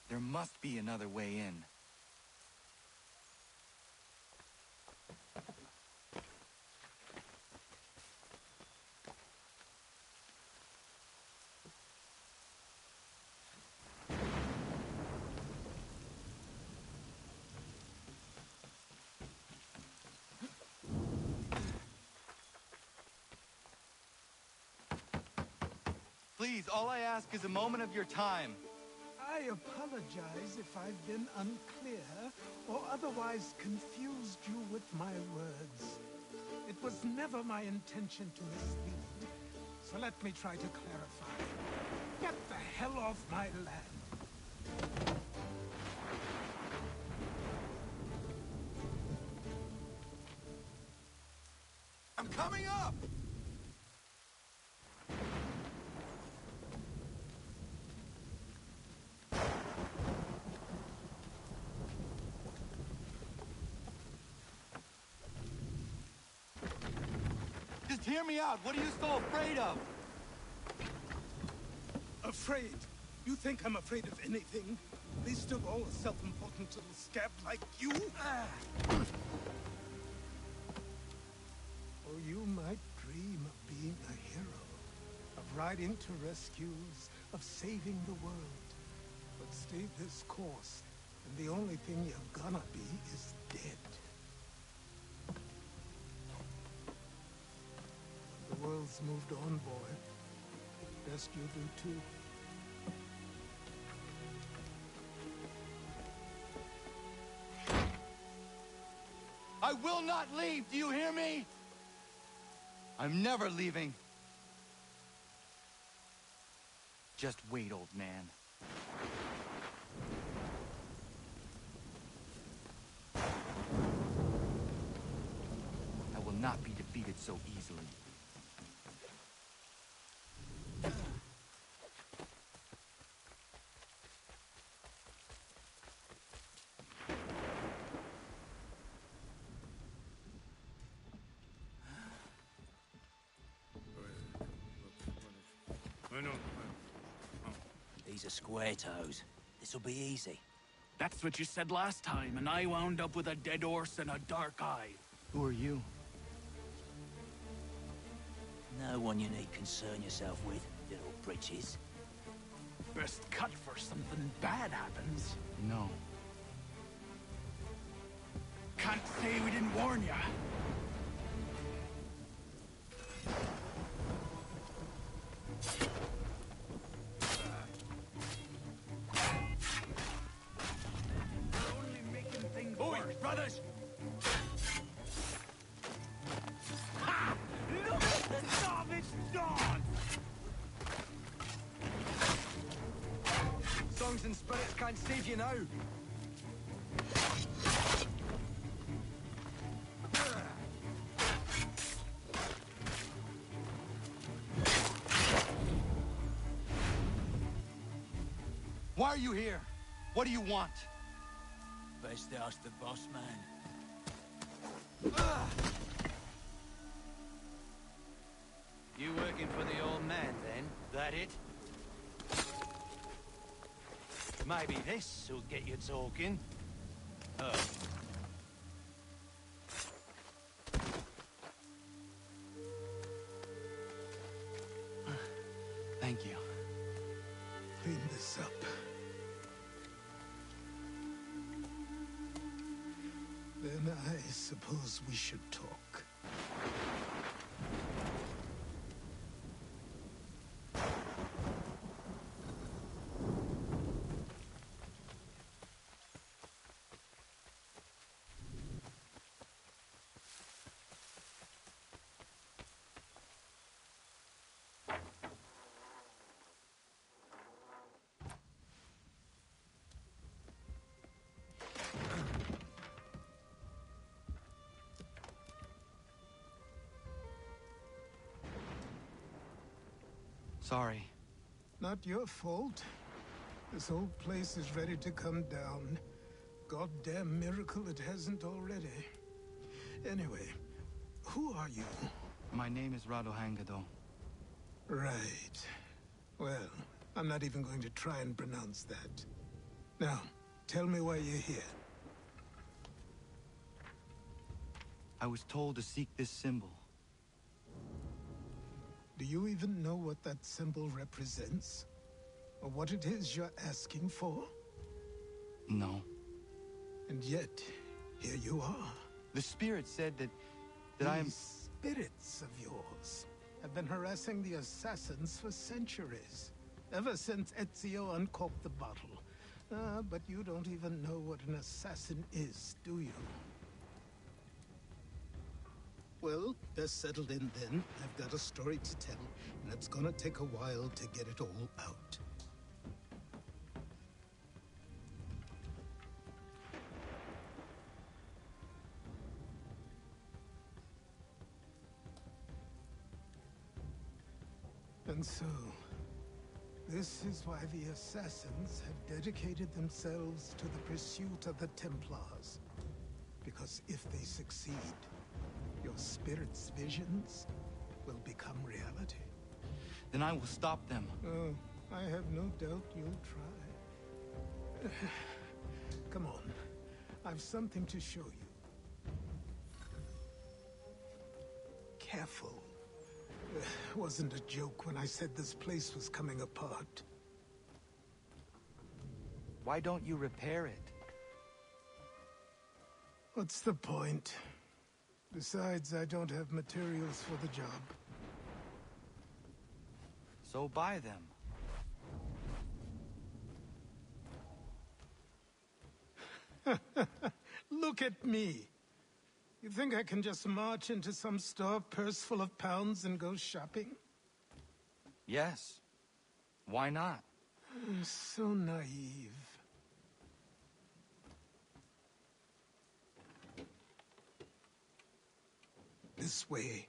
There must be another way in. Please, all I ask is a moment of your time. I apologize if I've been unclear or otherwise confused you with my words. It was never my intention to mislead, so let me try to clarify. Get the hell off my land. I'm coming up! Just hear me out. What are you so afraid of? Afraid? You think I'm afraid of anything? Least of all a self-important little scab like you? Or you might dream of being a hero, of riding to rescues, of saving the world. But stay this course, and the only thing you're gonna be is dead. The world's moved on, boy. Best you do too. I will not leave, do you hear me? I'm never leaving. Just wait, old man. I will not be defeated so easily. These are square toes. This'll be easy. That's what you said last time, and I wound up with a dead horse and a dark eye. Who are you? No one you need concern yourself with, little britches. Best cut for something bad happens. No. Can't say we didn't warn ya. Brothers! Ha! Look at the savage dawn! Songs and spirits can't save you now. Why are you here? What do you want? Best ask the boss man. You working for the old man, then? That it? Maybe this will get you talking. Thank you. Clean this up. Then I suppose we should talk. Sorry. Not your fault. This whole place is ready to come down. Goddamn miracle it hasn't already. Anyway, who are you? My name is Radohangado. Right. Well, I'm not even going to try and pronounce that. Now, tell me why you're here. I was told to seek this symbol. Do you even know what that symbol represents? Or what it is you're asking for? No. And yet, here you are. The spirit said that These spirits of yours have been harassing the assassins for centuries. Ever since Ezio uncorked the bottle. But you don't even know what an assassin is, do you? Well, best settled in then. I've got a story to tell, and it's gonna take a while to get it all out. And so, this is why the Assassins have dedicated themselves to the pursuit of the Templars. Because if they succeed, your spirit's visions will become reality. Then I will stop them. Oh, I have no doubt you'll try. Come on, I've something to show you. Careful. Wasn't a joke when I said this place was coming apart. Why don't you repair it? What's the point? Besides, I don't have materials for the job. So buy them. Look at me. You think I can just march into some store, purse full of pounds, and go shopping? Yes. Why not? So naive. This way.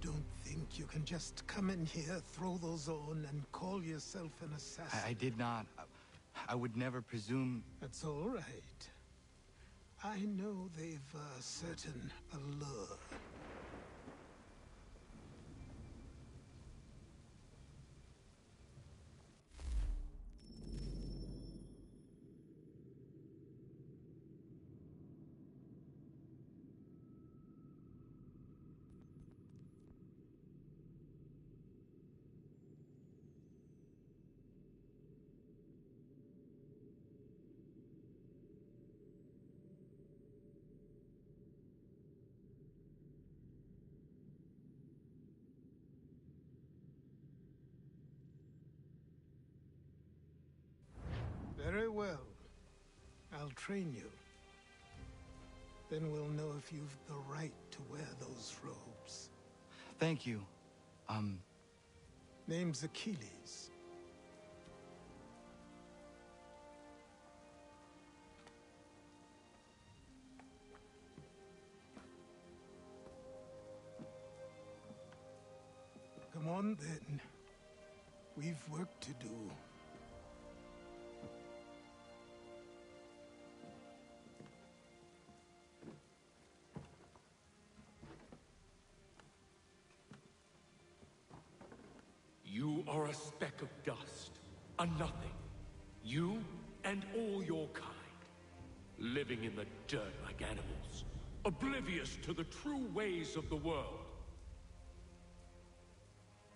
Don't think you can just come in here, throw those on, and call yourself an assassin. I did not. I would never presume... That's all right. I know they've a certain allure. Very well. I'll train you. Then we'll know if you've the right to wear those robes. Thank you. Name's Achilles. Come on, then. We've work to do. You are a speck of dust, a nothing. You and all your kind, living in the dirt like animals, oblivious to the true ways of the world.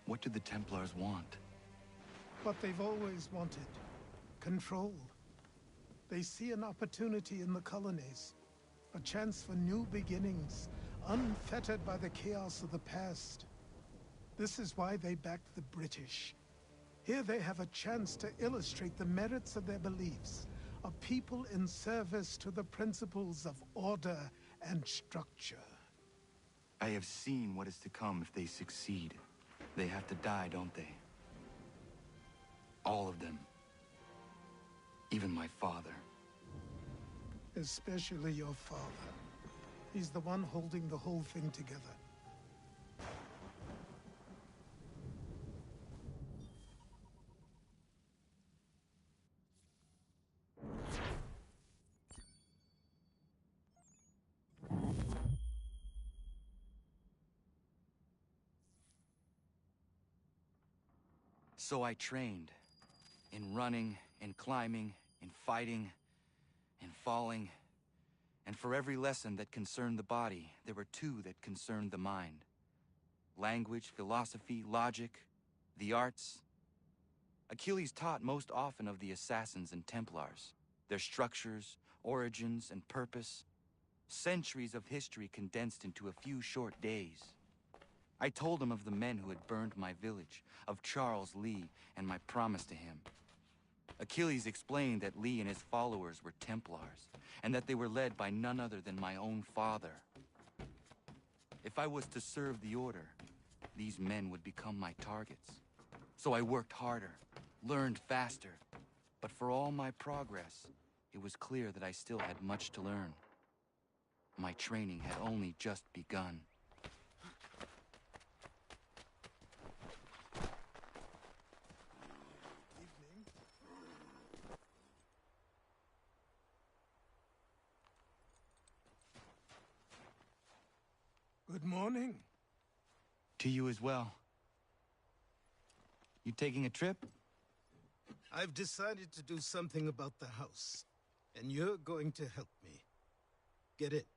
What do the Templars want? What they've always wanted. Control. They see an opportunity in the colonies. A chance for new beginnings, unfettered by the chaos of the past. This is why they backed the British. Here they have a chance to illustrate the merits of their beliefs, a people in service to the principles of order and structure. I have seen what is to come if they succeed. They have to die, don't they? All of them. Even my father. Especially your father. He's the one holding the whole thing together. So I trained. In running, in climbing, in fighting, in falling. And for every lesson that concerned the body, there were two that concerned the mind. Language, philosophy, logic, the arts. Achilles taught most often of the Assassins and Templars, their structures, origins, and purpose. Centuries of history condensed into a few short days. I told him of the men who had burned my village, of Charles Lee, and my promise to him. Achilles explained that Lee and his followers were Templars, and that they were led by none other than my own father. If I was to serve the Order, these men would become my targets. So I worked harder, learned faster, but for all my progress, it was clear that I still had much to learn. My training had only just begun. Good morning. To you as well. You taking a trip? I've decided to do something about the house, and you're going to help me. Get it?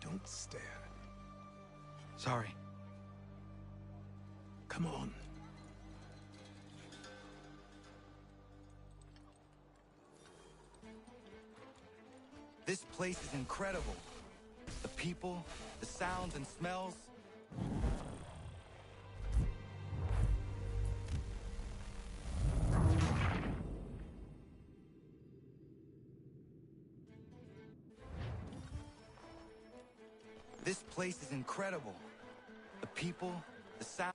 Don't stare. Sorry. Come on. This place is incredible. The people, the sounds and smells. This place is incredible. The people, the sound.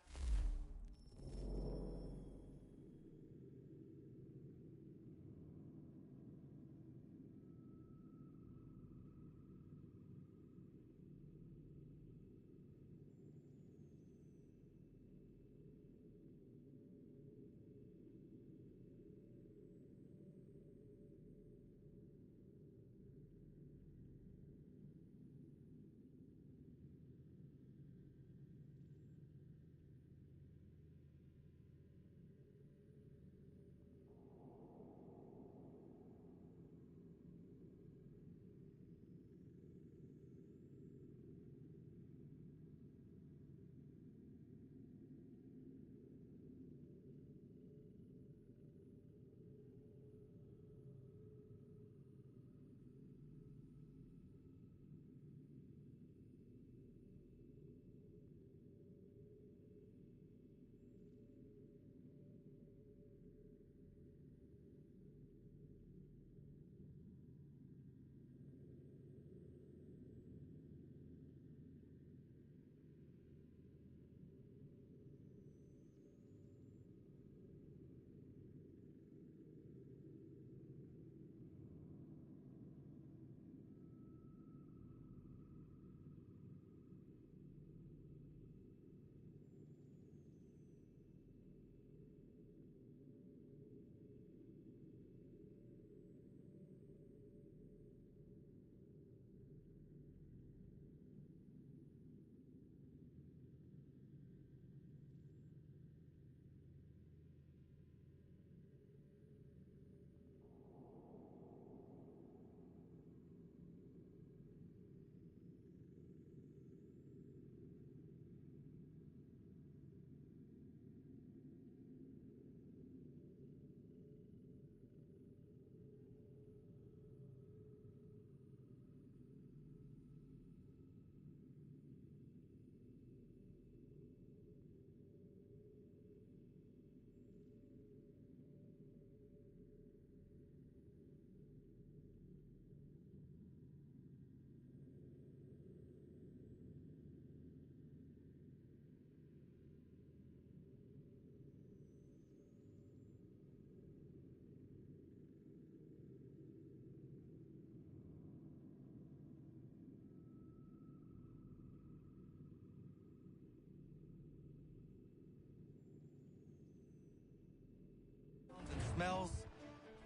Smells.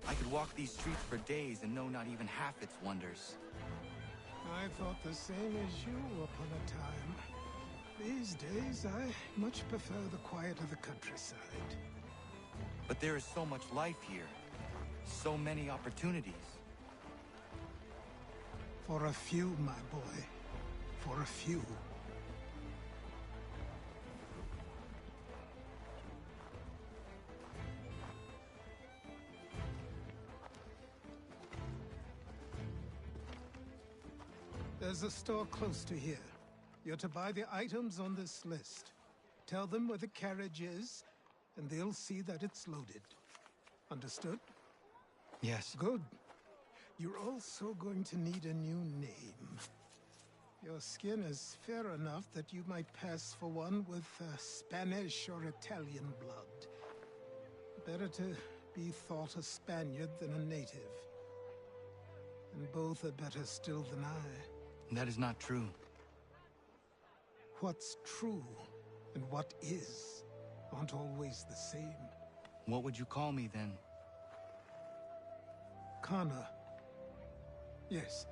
I could walk these streets for days and know not even half its wonders. I thought the same as you upon a time. These days, I much prefer the quiet of the countryside. But there is so much life here. So many opportunities. For a few, my boy. For a few. There's a store close to here. You're to buy the items on this list. Tell them where the carriage is, and they'll see that it's loaded. Understood? Yes. Good. You're also going to need a new name. Your skin is fair enough that you might pass for one with Spanish or Italian blood. Better to be thought a Spaniard than a native. And both are better still than I. That is not true. What's true and what is aren't always the same. What would you call me then? Kana. Yes,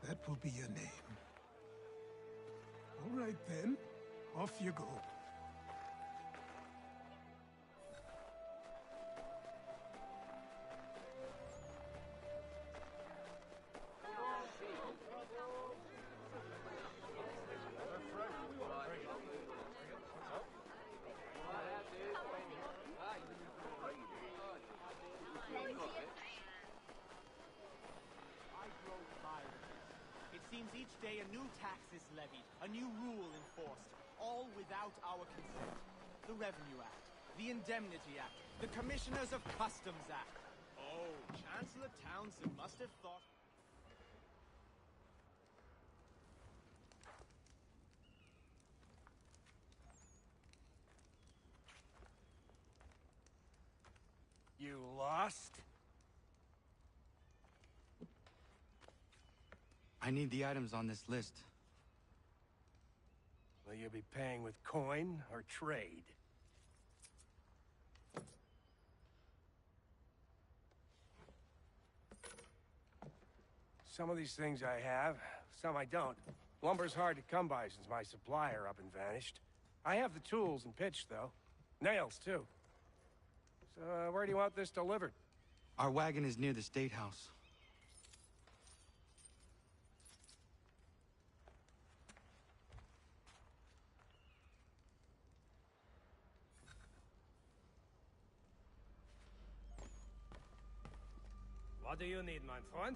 that will be your name. All right then, off you go. seems each day a new tax is levied, a new rule enforced, all without our consent. The Revenue Act, the Indemnity Act, the Commissioners of Customs Act. Oh, Chancellor Townsend must have thought... You lost? I need the items on this list. Will you be paying with coin or trade? Some of these things I have, some I don't. Lumber's hard to come by since my supplier up and vanished. I have the tools and pitch, though. Nails, too. So, where do you want this delivered? Our wagon is near the State House. What do you need, my friend?